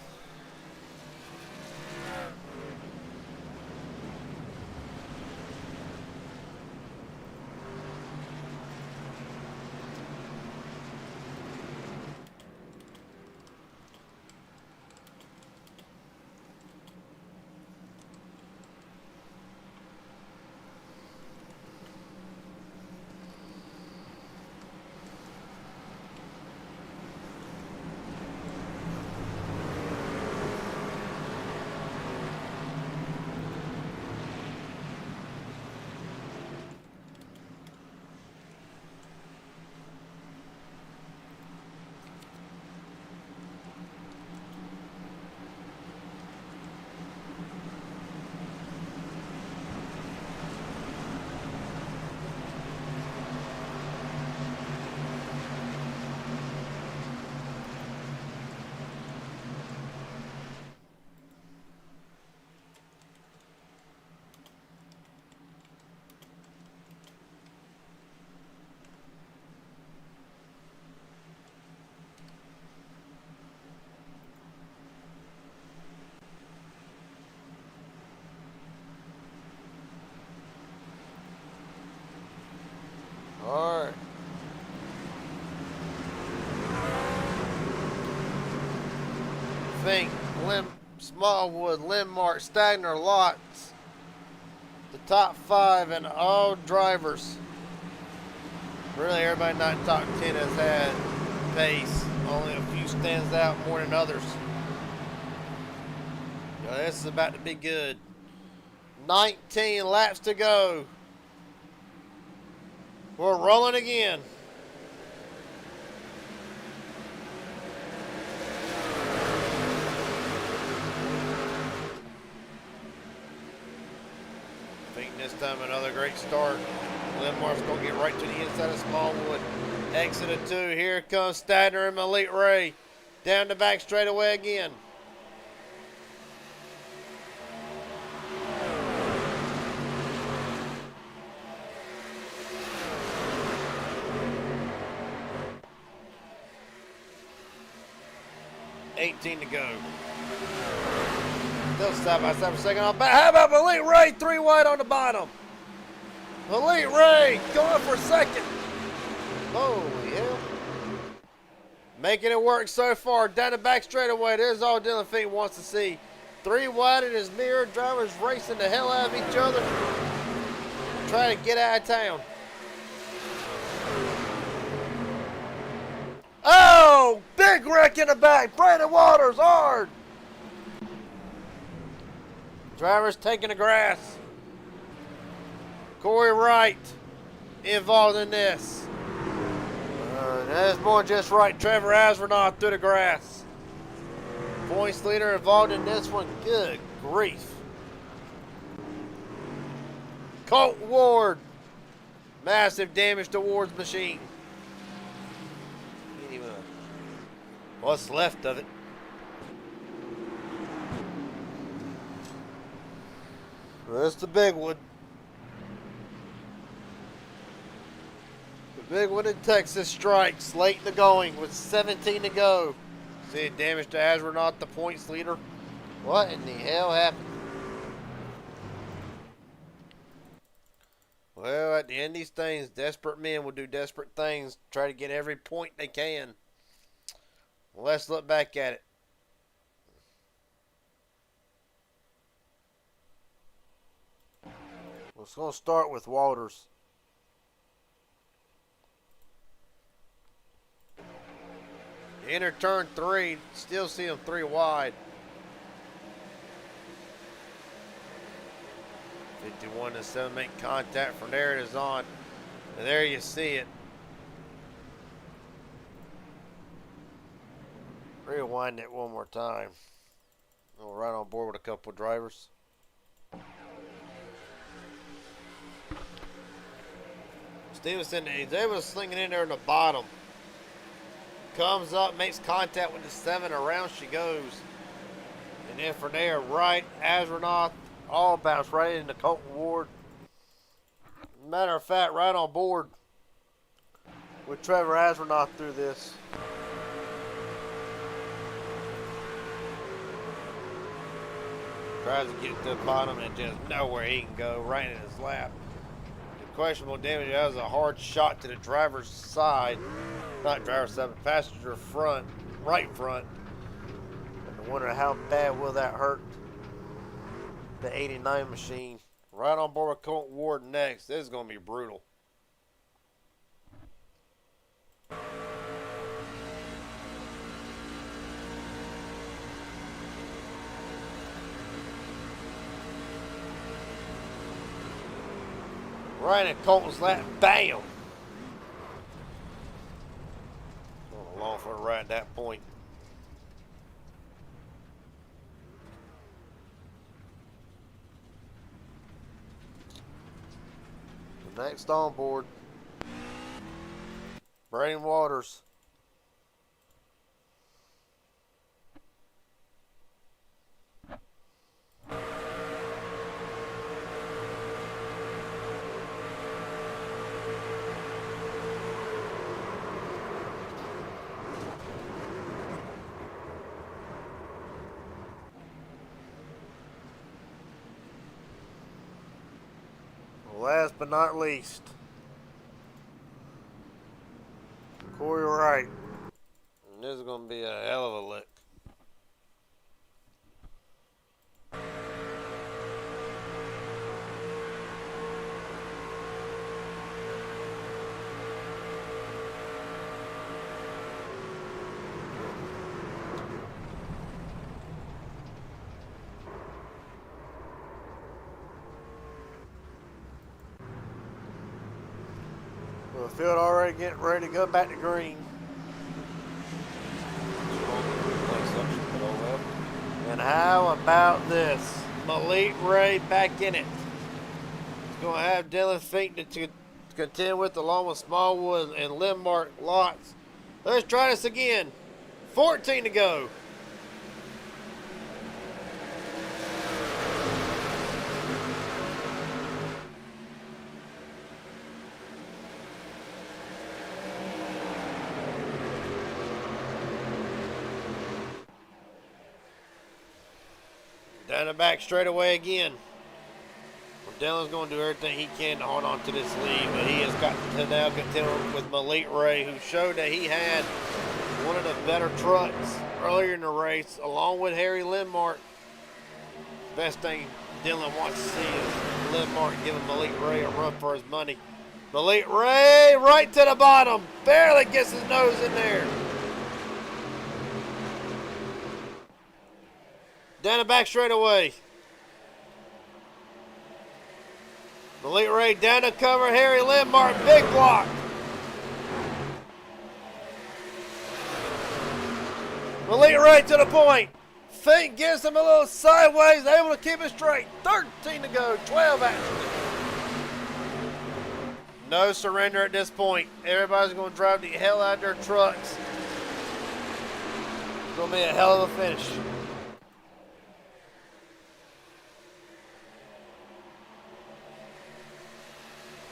all right. Fink, Smallwood, Lindmark, Stagner, Lots. The top 5 and all drivers. Really, everybody not in top 10 has had pace. Only a few stands out more than others. Now, this is about to be good. 19 laps to go. We're rolling again. This time another great start. Linmark's going to get right to the inside of Smallwood. Exit of 2. Here comes Stadner and Elite Ray. Down the back straightaway again. $18 to go. Still side by side for second on back. How about Elite Ray? 3 wide on the bottom. Elite Ray going for second. Holy hell. Making it work so far. Down the back straightaway. There's all Dylan Fink wants to see. 3 wide in his mirror. Drivers racing the hell out of each other. Trying to get out of town. Oh! Big wreck in the back. Brandon Waters hard. Drivers taking the grass. Corey Wright involved in this. That's more than just right. Trevor Asvernoff through the grass. Points leader involved in this one. Good grief. Colt Ward. Massive damage to Ward's machine. What's left of it. That's the big one. The big one in Texas strikes late in the going with 17 to go. See it damage to Astronaut, the points leader. What in the hell happened? Well, at the end of these things, desperate men will do desperate things, try to get every point they can. Well, let's look back at it. We're going to start with Walters. Enter turn 3, still see him 3 wide. 51 to 7, make contact from there. It is on. And there you see it. Rewind it one more time. We're right on board with a couple of drivers. Stevenson, he's able to sling it in there in the bottom. Comes up, makes contact with the 7, around she goes. And then from there, right, Astronaut, all bounce right into Colton Ward. Matter of fact, right on board with Trevor Astronaut through this. Tries to get to the bottom and just nowhere he can go, right in his lap. Questionable damage. That was a hard shot to the driver's side, not driver's side, but passenger front, right front. I wonder how bad will that hurt the 89 machine. Right on board with Colton Ward next. This is going to be brutal. Right in Colton's lap, bam! Going along for a ride at that point. The next on board, Braden Waters. Last but not least, Corey Wright. And this is going to be a hell of a lick. The field already getting ready to go back to green. And how about this? Malik Ray back in it. He's going to have Dylan Fink to contend with, along with Smallwood and Lindmark lots. Let's try this again. 14 to go. Down the back straight away again. Well, Dylan's going to do everything he can to hold on to this lead, but he has got to now contend with Malik Ray, who showed that he had one of the better trucks earlier in the race, along with Harry Lindmark. Best thing Dylan wants to see is Lindmark giving Malik Ray a run for his money. Malik Ray right to the bottom, barely gets his nose in there. Down the back straight away. Malik Ray down to cover Harry Lindmark. Big block. Malik Ray to the point. Fink gives him a little sideways. Able to keep it straight. 13 to go. 12 action. No surrender at this point. Everybody's going to drive the hell out of their trucks. Gonna be a hell of a finish.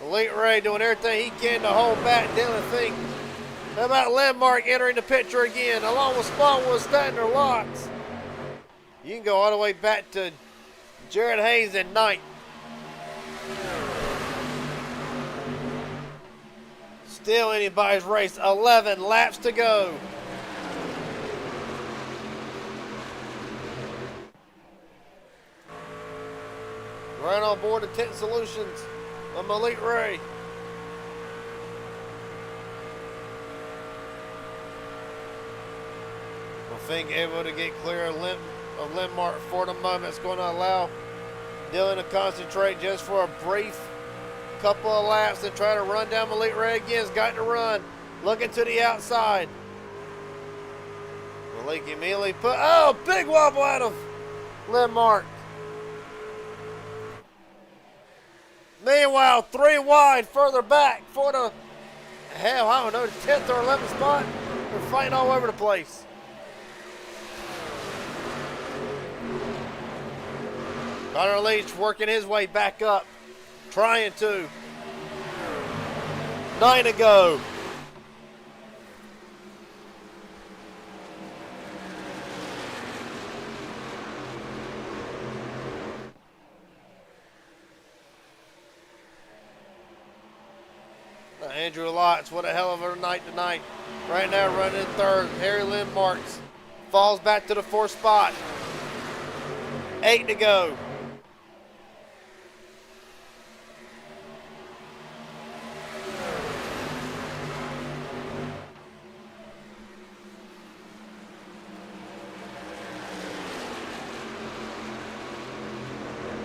Elite Ray doing everything he can to hold back Dylan Fink. How about Landmark entering the picture again, along with Smallwood starting their locks. You can go all the way back to Jared Hayes at night. Still anybody's race. 11 laps to go. Right on board the Tent Solutions. I'm Elite Ray. Fink able to get clear of Landmark for the moment. It's going to allow Dylan to concentrate just for a brief couple of laps and try to run down Elite Ray again. He's got to run. Looking to the outside. Malik immediately put, oh, big wobble out of Landmark. Meanwhile, 3 wide further back for the, hell, I don't know, the 10th or 11th spot. They're fighting all over the place. Connor Leach working his way back up, trying to. 9 to go. Andrew Lotz, what a hell of a night tonight. Right now running in third. Harry Lynn Marks falls back to the 4th spot. 8 to go.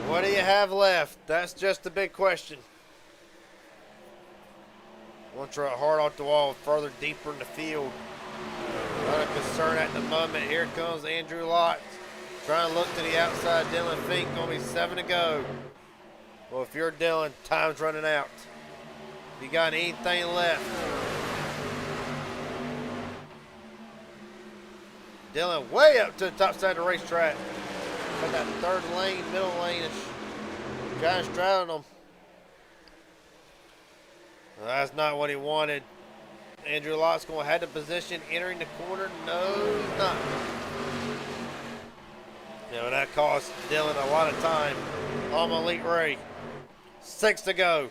What do you have left? That's just the big question. One try hard off the wall, further deeper in the field. Not a concern at the moment. Here comes Andrew Lotz. Trying to look to the outside. Dylan Fink, gonna be 7 to go. Well, if you're Dylan, time's running out. You got anything left? Dylan way up to the top side of the racetrack. Got that 3rd lane, middle lane-ish. Trying to straddle them. Well, that's not what he wanted. Andrew Lott's going to have the position entering the corner. No, he's not. You know, that cost Dylan a lot of time on Elite Ray. 6 to go.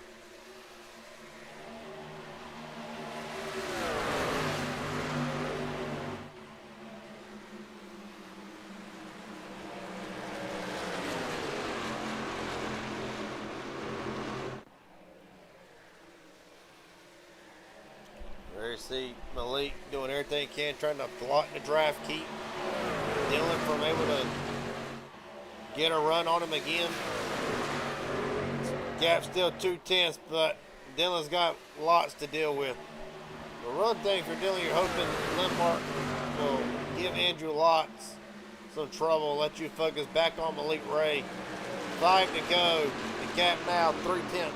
There you see Malik doing everything he can, trying to block the draft, keep Dylan from able to get a run on him again. Gap still 2/10, but Dylan's got lots to deal with. The run thing for Dylan, you're hoping Landmark will give Andrew Lots some trouble, let you focus back on Malik Ray. 5 to go. The gap now 3/10.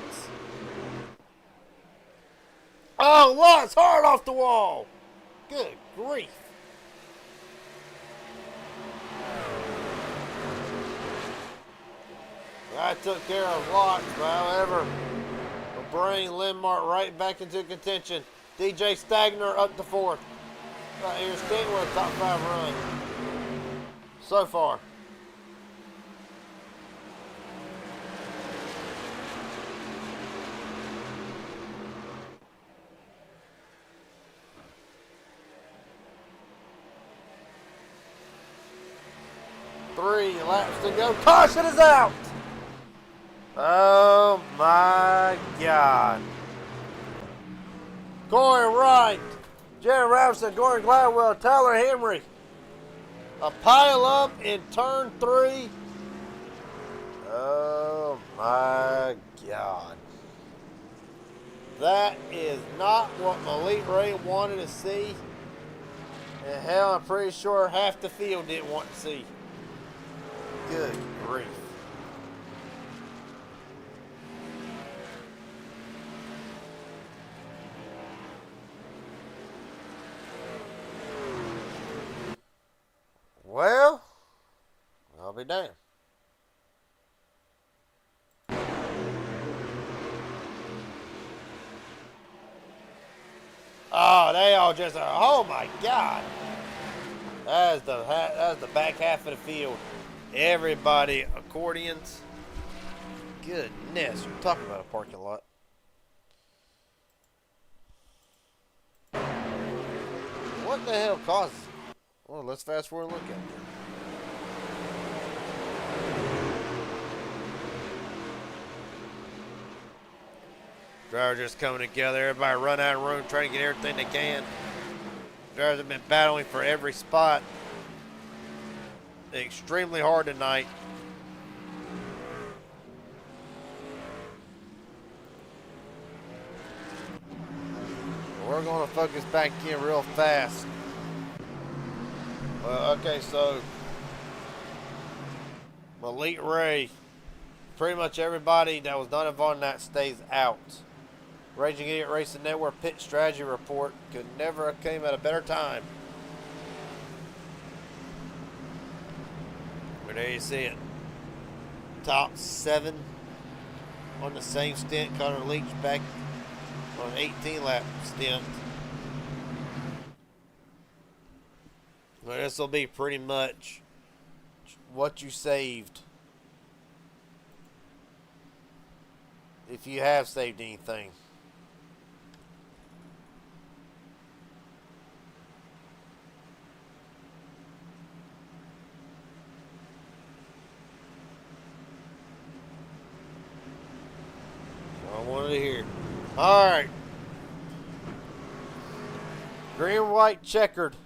Oh, Lots hard off the wall. Good grief. I took care of Lots, but however, will bring Landmark right back into contention. DJ Stagner up to 4th. Right here, staying with a top 5 run so far. Three laps to go. Caution is out. Oh my God. Going right. Jared Robinson, Gordon Gladwell, Tyler Henry. A pile up in turn 3. Oh my God. That is not what Malik Ray wanted to see. And hell, I'm pretty sure half the field didn't want to see. Good grief. be damned. Oh, they all just are. Oh my God. That's the back half of the field. Everybody accordions. Goodness, we're talking about a parking lot. What the hell causes it? Well, let's fast forward and look at it. Drivers just coming together. Everybody run out of room, trying to get everything they can. Drivers have been battling for every spot. Extremely hard tonight. We're going to focus back in real fast. Okay, so Elite Ray, pretty much everybody that was not involved in that stays out. Raging Idiot Racing Network Pit Strategy Report could never have came at a better time. But there you see it. Top 7 on the same stint. Connor Leach back on an 18-lap stint. Well, this will be pretty much what you saved. If you have saved anything. I wanted to hear. All right. Green, white, checkered.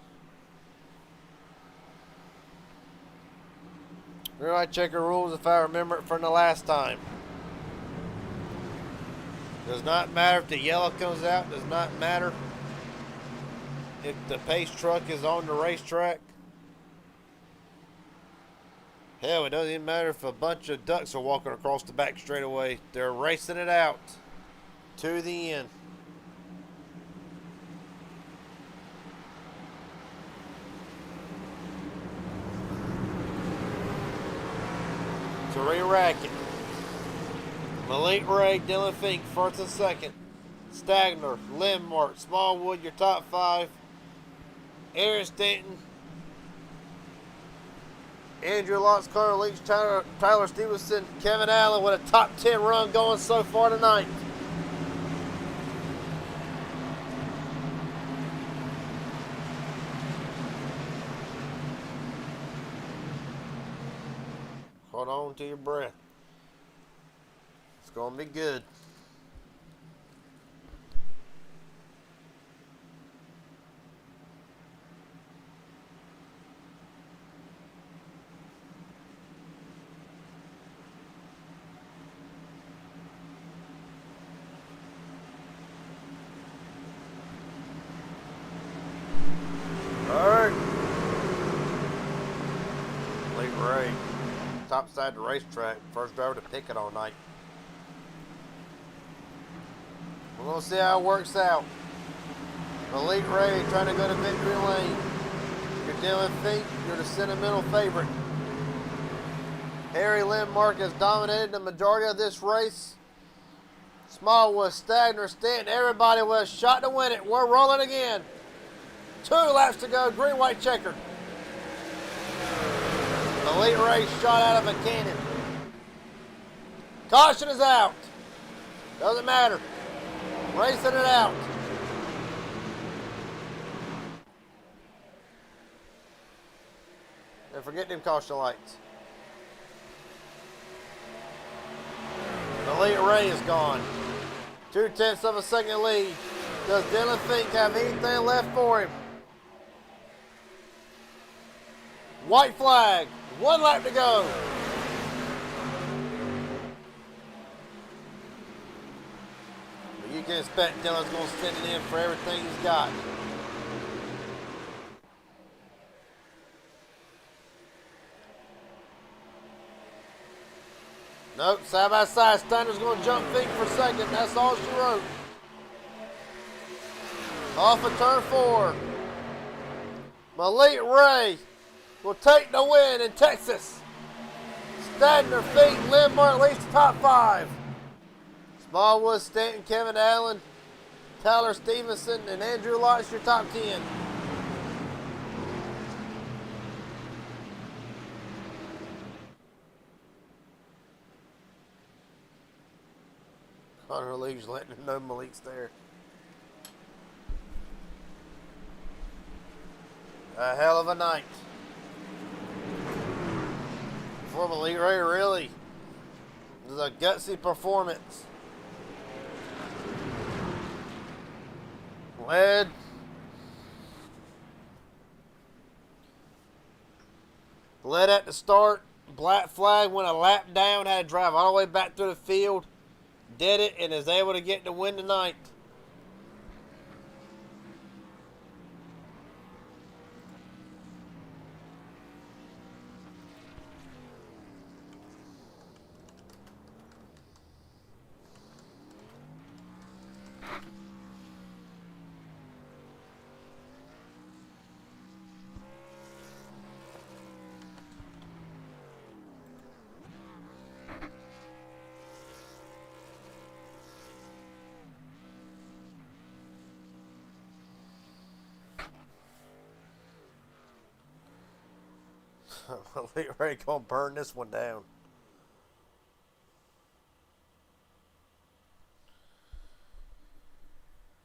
Green, white, checkered rules, if I remember it from the last time. Does not matter if the yellow comes out. Does not matter if the pace truck is on the racetrack. Hell, it doesn't even matter if a bunch of ducks are walking across the back straightaway. They're racing it out to the end. To re-rack it. Elite Ray, Dylan Fink, first and second. Stagner, Lindmark, Smallwood, your top 5. Aaron Stanton, Andrew Lotz, Connor Leach, Tyler Stevenson, Kevin Allen with a top 10 run going so far tonight. Hold on to your breath. It's going to be good. Top side of the racetrack. First driver to pick it all night. We're going to see how it works out. Elite Ray trying to go to victory lane. You're Dylan Fink. You're the sentimental favorite. Harry Lindmark has dominated the majority of this race. Smallwood, Stagner, Stanton, everybody was shot to win it. We're rolling again. 2 laps to go. Green, white, checkered. Elite Ray shot out of a cannon. Caution is out. Doesn't matter. Racing it out. And forget them caution lights. Elite Ray is gone. 2/10 of a second lead. Does Dylan Fink have anything left for him? White flag. 1 lap to go. But you can expect Dylan's going to send it in for everything he's got. Nope, side by side. Steiner's going to jump Fink for second. That's all she wrote. Off of turn 4. Elite Ray will take the win in Texas. Stagner, Fink, Lindmark leads the top five. Smallwood, Stanton, Kevin Allen, Tyler Stevenson, and Andrew Lotz your top 10. Connor Leach letting him know Malik's there. A hell of a night. For Malik Ray, really. It was a gutsy performance. Led. Led at the start. Black flag went a lap down, had to drive all the way back through the field. Did it and is able to get the win tonight. Malik Ray gonna burn this one down.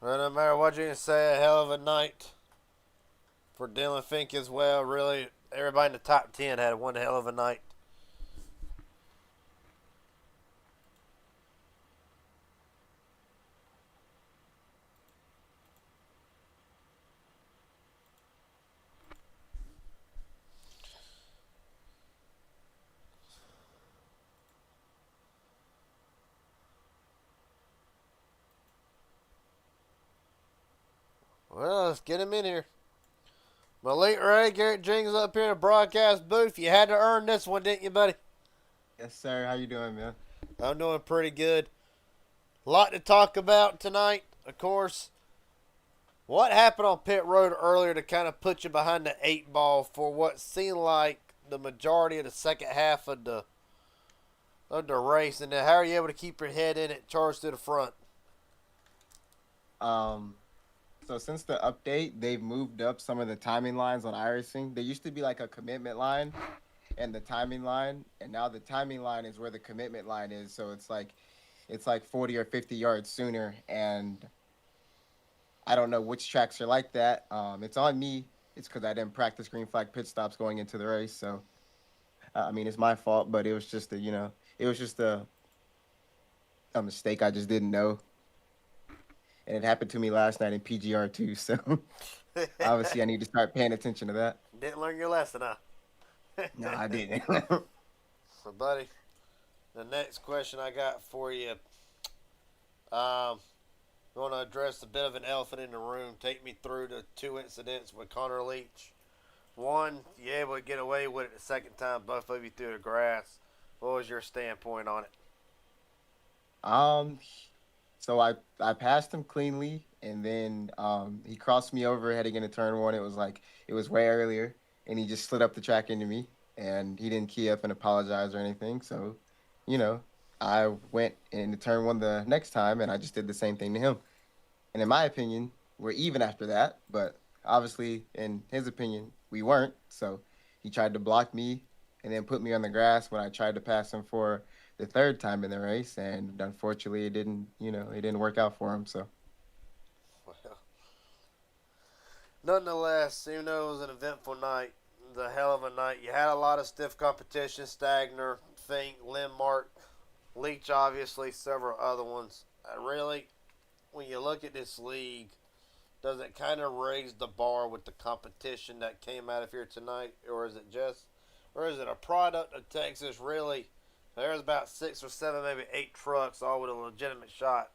Well, no matter what you can say, a hell of a night for Dylan Fink as well. Really, everybody in the top 10 had one hell of a night. Well, let's get him in here. Malik Ray, Garrett Jenkins up here in the broadcast booth. You had to earn this one, didn't you, buddy? Yes, sir. How you doing, man? I'm doing pretty good. A lot to talk about tonight, of course. What happened on pit road earlier to kind of put you behind the 8 ball for what seemed like the majority of the second half of the race? And then how are you able to keep your head in it, charge to the front? Um, so since the update, they've moved up some of the timing lines on iRacing. There used to be like a commitment line and the timing line, and now the timing line is where the commitment line is. So it's like 40 or 50 yards sooner, and I don't know which tracks are like that. It's on me. It's because I didn't practice green flag pit stops going into the race. So I mean, it's my fault, but it was just it was just a mistake. I just didn't know, and it happened to me last night in PGR too. So obviously, I need to start paying attention to that. Didn't learn your lesson, huh? No, I didn't. So, buddy, the next question I got for you. Um, I want to address a bit of an elephant in the room. Take me through the two incidents with Connor Leach. One, you able to get away with it the second time, both of you through the grass. What was your standpoint on it? um, so I passed him cleanly, and then he crossed me over heading into turn one. It was way earlier, and he just slid up the track into me, and he didn't key up and apologize or anything. So, you know, I went into turn one the next time, and I just did the same thing to him. And in my opinion, we're even after that. But obviously, in his opinion, we weren't. So he tried to block me and then put me on the grass when I tried to pass him for the third time in the race. And unfortunately, it didn't work out for him. So Well, nonetheless, even though it was an eventful night, the hell of a night. You had a lot of stiff competition. Stagner, Fink, Lindmark, Leach, obviously, several other ones. Really, when you look at this league, does it kind of raise the bar with the competition that came out of here tonight, or is it a product of Texas? Really, there's about 6 or 7, maybe 8 trucks, all with a legitimate shot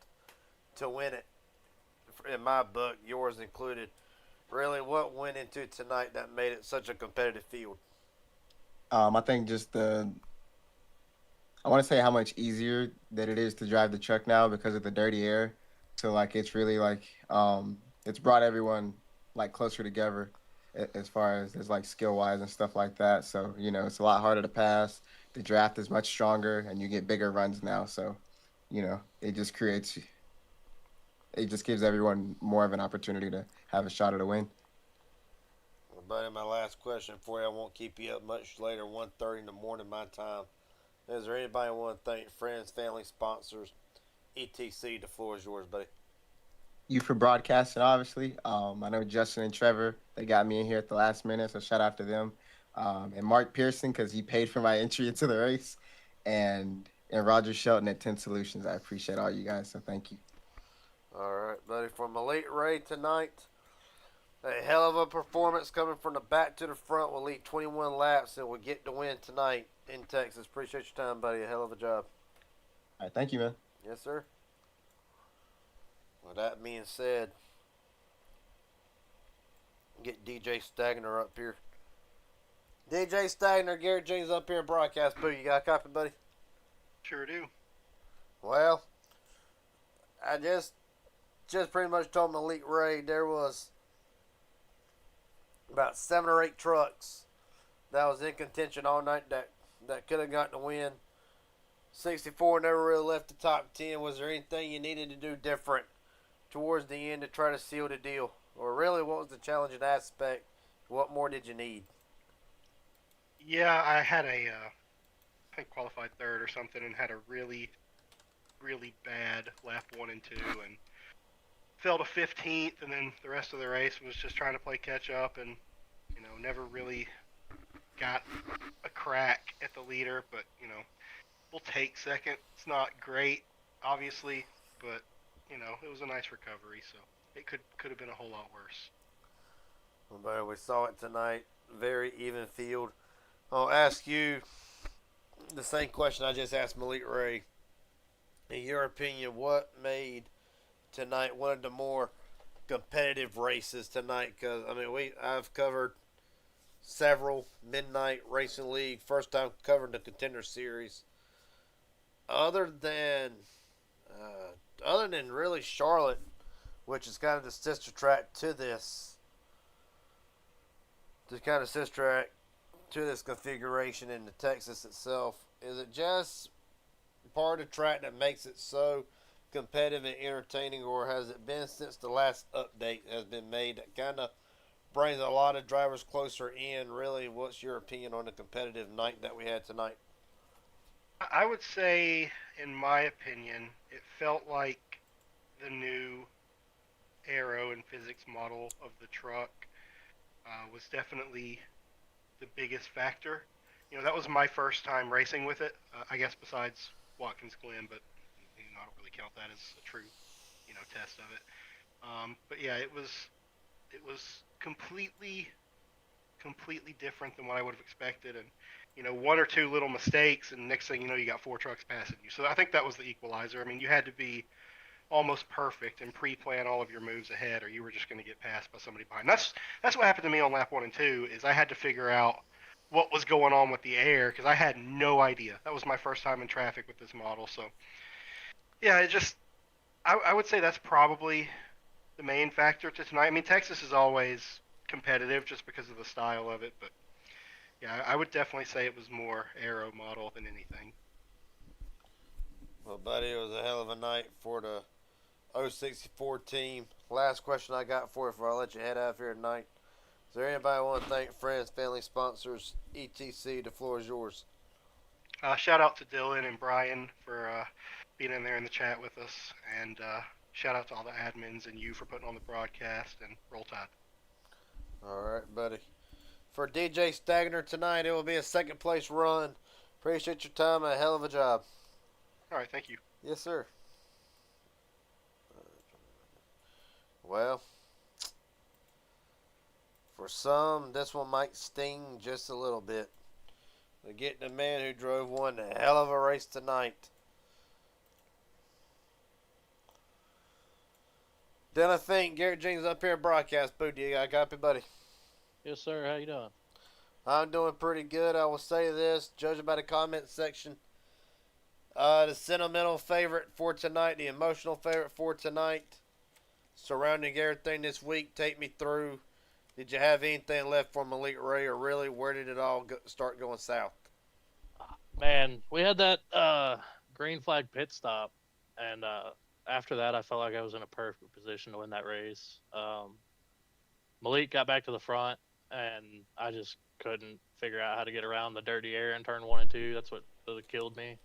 to win it. In my book, yours included. Really, what went into tonight that made it such a competitive field? I think I want to say how much easier that it is to drive the truck now because of the dirty air. So like it's really like it's brought everyone like closer together as far as like skill wise and stuff like that. So it's a lot harder to pass. the draft is much stronger and you get bigger runs now. So, it just gives everyone more of an opportunity to have a shot at a win. Well, buddy, my last question for you. I won't keep you up much later. 1:30 in the morning, my time. Is there anybody want to thank friends, family, sponsors, etc.? The floor is yours, buddy. You for broadcasting, obviously. I know Justin and Trevor, they got me in here at the last minute, so shout out to them. And Mark Pearson, because he paid for my entry into the race. And Roger Shelton at 10 Solutions. I appreciate all you guys, so thank you. All right, buddy. From Elite Ray tonight, a hell of a performance coming from the back to the front. We'll lead 21 laps and we'll get the win tonight in Texas. Appreciate your time, buddy. A hell of a job. All right, thank you, man. Yes, sir. With that being said, get DJ Stagner up here. DJ Stagner, Garrett James up here in broadcast booth. You got a copy, buddy? Sure do. Well, I just pretty much told my Elite Ray there was about 7 or 8 trucks that was in contention all night that could have gotten the win. 64 never really left the top 10. Was there anything you needed to do different towards the end to try to seal the deal? Or really, what was the challenging aspect? What more did you need? Yeah, I had I think qualified third or something, and had a really, really bad lap 1 and 2, and fell to 15th, and then the rest of the race was just trying to play catch up, and never really got a crack at the leader, but we'll take second. It's not great, obviously, but it was a nice recovery, so it could have been a whole lot worse. Well, we saw it tonight. Very even field. I'll ask you the same question I just asked Malik Ray. In your opinion, what made tonight one of the more competitive races tonight? Because I've covered several Midnight Racing League. First time covering the Contender series. Other than really Charlotte, which is kind of the sister track to this. To this configuration in the Texas itself. Is it just part of the track that makes it so competitive and entertaining, or has it been since the last update has been made that kind of brings a lot of drivers closer in? Really, what's your opinion on the competitive night that we had tonight? I would say, in my opinion, it felt like the new aero and physics model of the truck was definitely the biggest factor. That was my first time racing with it, I guess besides Watkins Glen, but I don't really count that as a true, test of it. But yeah, it was completely different than what I would have expected, and 1 or 2 little mistakes, and next thing you know, you got 4 trucks passing you. So I think that was the equalizer. I mean, you had to be almost perfect and pre-plan all of your moves ahead, or you were just going to get passed by somebody behind. That's what happened to me on lap 1 and 2. Is I had to figure out what was going on with the air because I had no idea. That was my first time in traffic with this model. So yeah, I would say that's probably the main factor to tonight. I mean, Texas is always competitive just because of the style of it, but yeah, I would definitely say it was more aero model than anything. Well, buddy, it was a hell of a night for the 064 team. Last question I got for you before I let you head out of here tonight. Is there anybody want to thank friends, family, sponsors, etc.? The floor is yours. Shout out to Dylan and Brian for being in there in the chat with us, and shout out to all the admins and you for putting on the broadcast, and roll tide. All right, buddy. For DJ Stagner tonight, it will be a second place run. Appreciate your time. A hell of a job. All right, thank you. Yes, sir. Well, for some, this one might sting just a little bit. They're getting a man who drove one hell of a race tonight. Then I think Garrett Jenkins up here in broadcast booth. You got a copy, buddy? Yes, sir. How you doing? I'm doing pretty good. I will say this, judging by the comment section. The sentimental favorite for tonight, the emotional favorite for tonight, surrounding everything this week. Take me through. Did you have anything left for Malik Ray, or really, where did it all start going south? Man, we had that green flag pit stop, and after that, I felt like I was in a perfect position to win that race. Malik got back to the front, and I just couldn't figure out how to get around the dirty air in turn 1 and 2. That's what really killed me.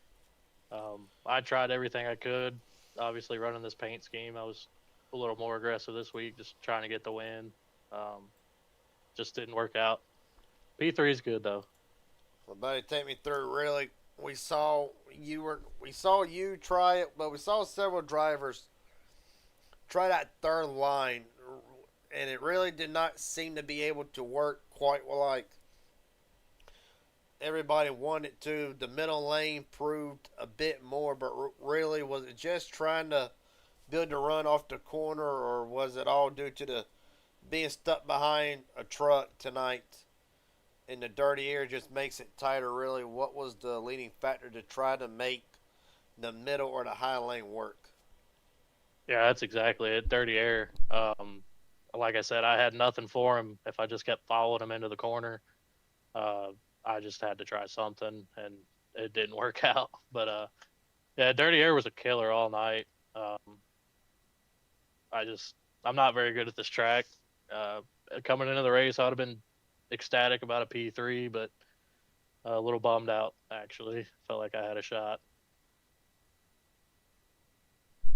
I tried everything I could. Obviously, running this paint scheme, I was a little more aggressive this week, just trying to get the win. Um, just didn't work out. P3 is good though. Well, buddy, take me through. Really, we saw you try it, but we saw several drivers try that third line, and it really did not seem to be able to work quite like everybody wanted it to. The middle lane proved a bit more, but really, was it just trying to build a run off the corner, or was it all due to the being stuck behind a truck tonight? And the dirty air just makes it tighter. Really, what was the leading factor to try to make the middle or the high lane work? Yeah, that's exactly it. Dirty air. Like I said, I had nothing for him if I just kept following him into the corner. Uh, I just had to try something, and it didn't work out. But yeah, dirty air was a killer all night. Um, I'm not very good at this track. Uh, Coming into the race, I would have been ecstatic about a P3, but a little bummed out actually. Felt like I had a shot.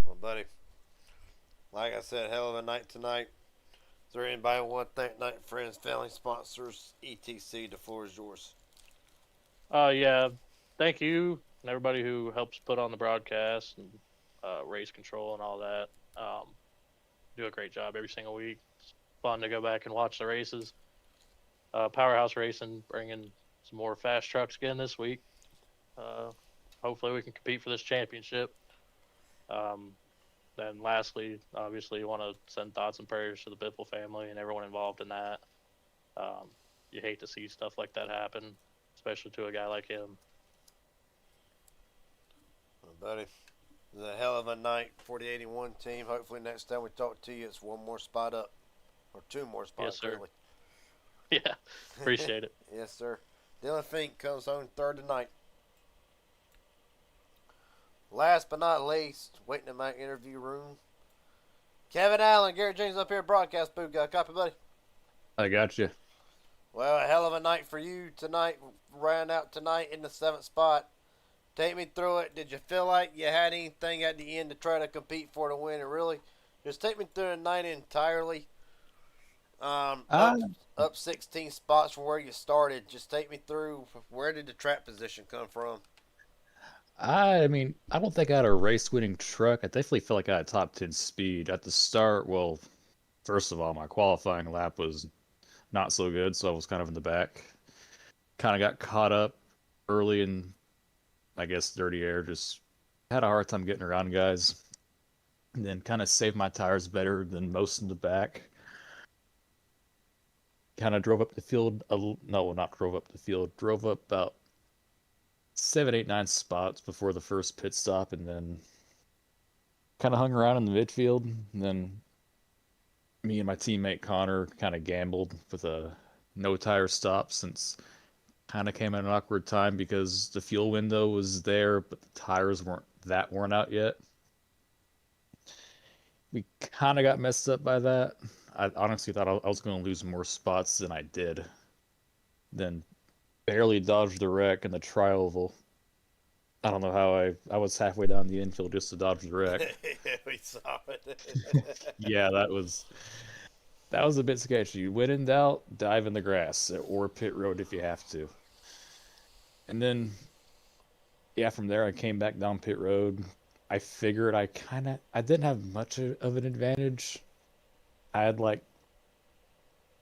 Well, buddy, like I said, hell of a night tonight. Is there anybody want to thank night friends, family, sponsors, etc.? The floor is yours. Yeah, thank you and everybody who helps put on the broadcast and race control and all that. Do a great job every single week. It's fun to go back and watch the races. Powerhouse Racing bringing some more fast trucks again this week. Uh, Hopefully, we can compete for this championship. Um, then, lastly, obviously, you want to send thoughts and prayers to the Biffle family and everyone involved in that. Um, you hate to see stuff like that happen, especially to a guy like him. Well, buddy, it was a hell of a night for the 81 team. Hopefully, next time we talk to you, it's one more spot up. Or two more spots, Yes, sir. really. Yeah, appreciate it. Yes, sir. Dylan Fink comes home third tonight. Last but not least, waiting in my interview room, Kevin Allen, Garrett James up here at broadcast booth. Got a copy, buddy? I got you. Well, a hell of a night for you tonight. Ran out tonight in the seventh spot. Take me through it. Did you feel like you had anything at the end to try to compete for the win? And really, just take me through the night entirely. Um, Uh, up, up 16 spots from where you started. Just take me through where did the track position come from? I mean, I don't think I had a race-winning truck. I definitely feel like I had top 10 speed at the start. Well, first of all, my qualifying lap was not so good, so I was kind of in the back. Kind of got caught up early in, I guess, dirty air. Just had a hard time getting around guys. And then kind of saved my tires better than most in the back. Kind of drove up the field. No, not drove up the field. Drove up about 7, 8, 9 spots before the first pit stop, and then kind of hung around in the midfield. And then me and my teammate Connor kind of gambled with a no tire stop since kind of came at an awkward time because the fuel window was there, but the tires weren't that worn out yet. We kind of got messed up by that. I honestly thought I was going to lose more spots than I did. Then barely dodged the wreck in the tri-oval. I don't know how I was halfway down the infield just to dodge the wreck. We saw it. Yeah, that was a bit sketchy. When in doubt, dive in the grass or pit road if you have to. And then, yeah, from there I came back down pit road. I figured I didn't have much of an advantage. I had like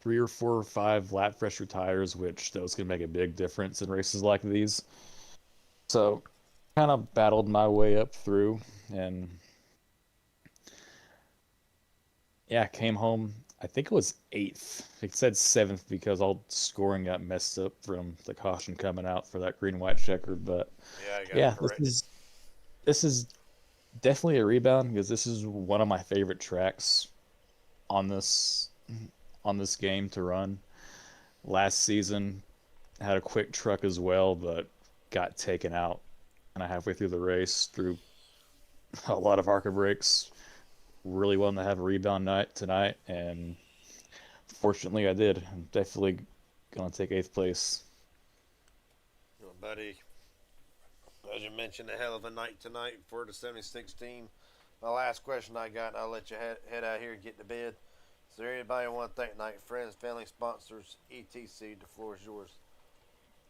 3 or 4 or 5 lap pressure tires, which those can make a big difference in races like these. So, kind of battled my way up through, and yeah, came home. I think it was 8th. It said 7th because all scoring got messed up from the caution coming out for that green white checkered. But Yeah, I got yeah, it correct. this is definitely a rebound because this is one of my favorite tracks on this game to run. Last season had a quick truck as well, but got taken out kind of halfway through the race through a lot of ARCA breaks. Really wanted to have a rebound night tonight, and fortunately I did. I'm definitely going to take 8th place. Well, buddy, as you mentioned, a hell of a night tonight for the 76 team. My last question I got, and I'll let you head out here and get to bed. Is there anybody you want to thank tonight? Friends, family, sponsors, etc. The floor is yours.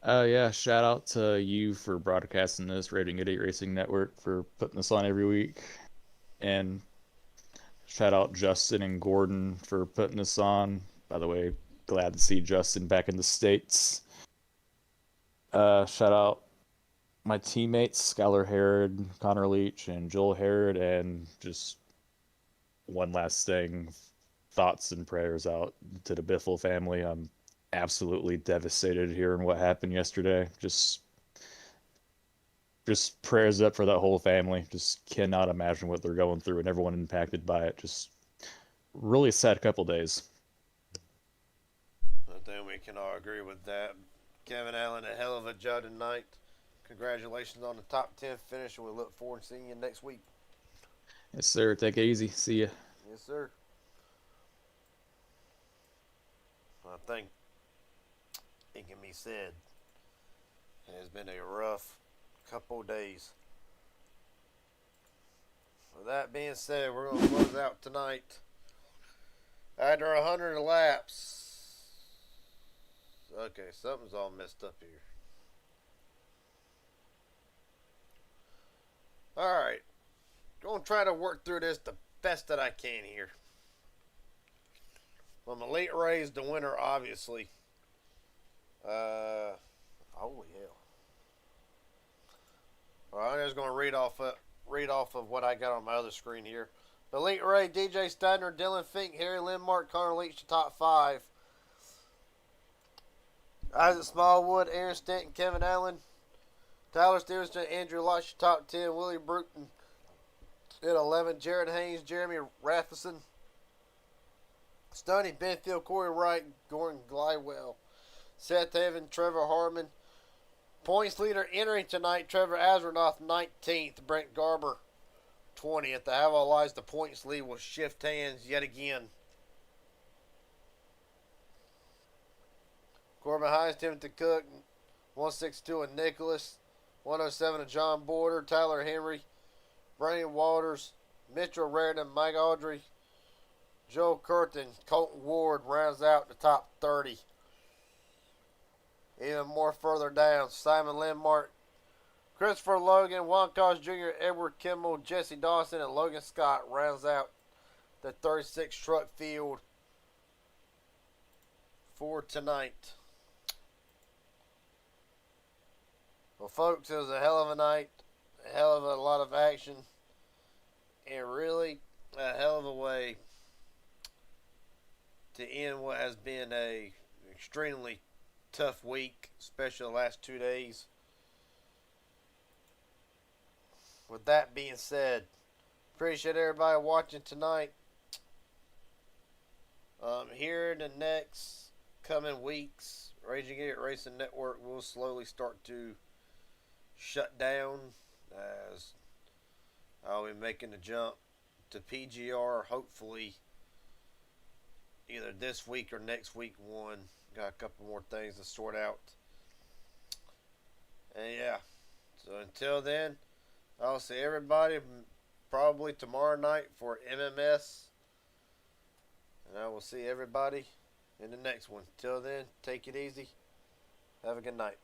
Yeah, shout out to you for broadcasting this, Rating Idiot Racing Network for putting this on every week. And shout out Justin and Gordon for putting this on. By the way, glad to see Justin back in the States. Shout out my teammates, Skylar Herod, Connor Leach, and Joel Herod. And just one last thing, thoughts and prayers out to the Biffle family. I'm absolutely devastated hearing what happened yesterday. Just prayers up for that whole family. Just cannot imagine what they're going through and everyone impacted by it. Just really sad couple days. I think we can all agree with that. Kevin Allen, a hell of a job tonight. Congratulations on the top 10 finish, and we look forward to seeing you next week. Yes, sir. Take it easy. See ya. Yes, sir. I think it can be said it has been a rough couple days. With that being said, we're going to close out tonight. After 100 laps. Okay, something's all messed up here. Alright. Going to try to work through this the best that I can here. Well, Elite Ray is the winner, obviously. Holy hell. Well, I'm just going to read off of what I got on my other screen here. Elite Ray, DJ Steiner, Dylan Fink, Harry Lindmark, Connor Leach, the top 5. Isaac Smallwood, Aaron Stanton, Kevin Allen, Tyler Stevenson, Andrew Lodge, top 10. Willie Bruton at 11. Jared Haynes, Jeremy Rathison, Stoney Benfield, Corey Wright, Gordon Glidewell, Seth Evan, Trevor Harmon. Points leader entering tonight, Trevor Azarnoff, 19th. Brent Garber, 20th. The Have All Lies, the points lead will shift hands yet again. Corbin Hines, Timothy Cook, 162 and Nicholas, 107 of John Border, Tyler Henry, Brandon Waters, Mitchell Raritan, Mike Audrey, Joe Curtin, Colton Ward rounds out the top 30. Even more further down, Simon Lindmark, Christopher Logan, Juan Cos Jr., Edward Kimmel, Jesse Dawson, and Logan Scott rounds out the 36 truck field for tonight. Well, folks, it was a hell of a night, a hell of a lot of action, and really a hell of a way to end what has been a extremely tough week, especially the last 2 days. With that being said, appreciate everybody watching tonight. Here in the next coming weeks, Raging Idiot Racing Network will slowly start to shut down as I'll be making the jump to PGR hopefully either this week or next week one. Got a couple more things to sort out. And yeah, so until then, I'll see everybody probably tomorrow night for MMS. And I will see everybody in the next one. Till then, take it easy. Have a good night.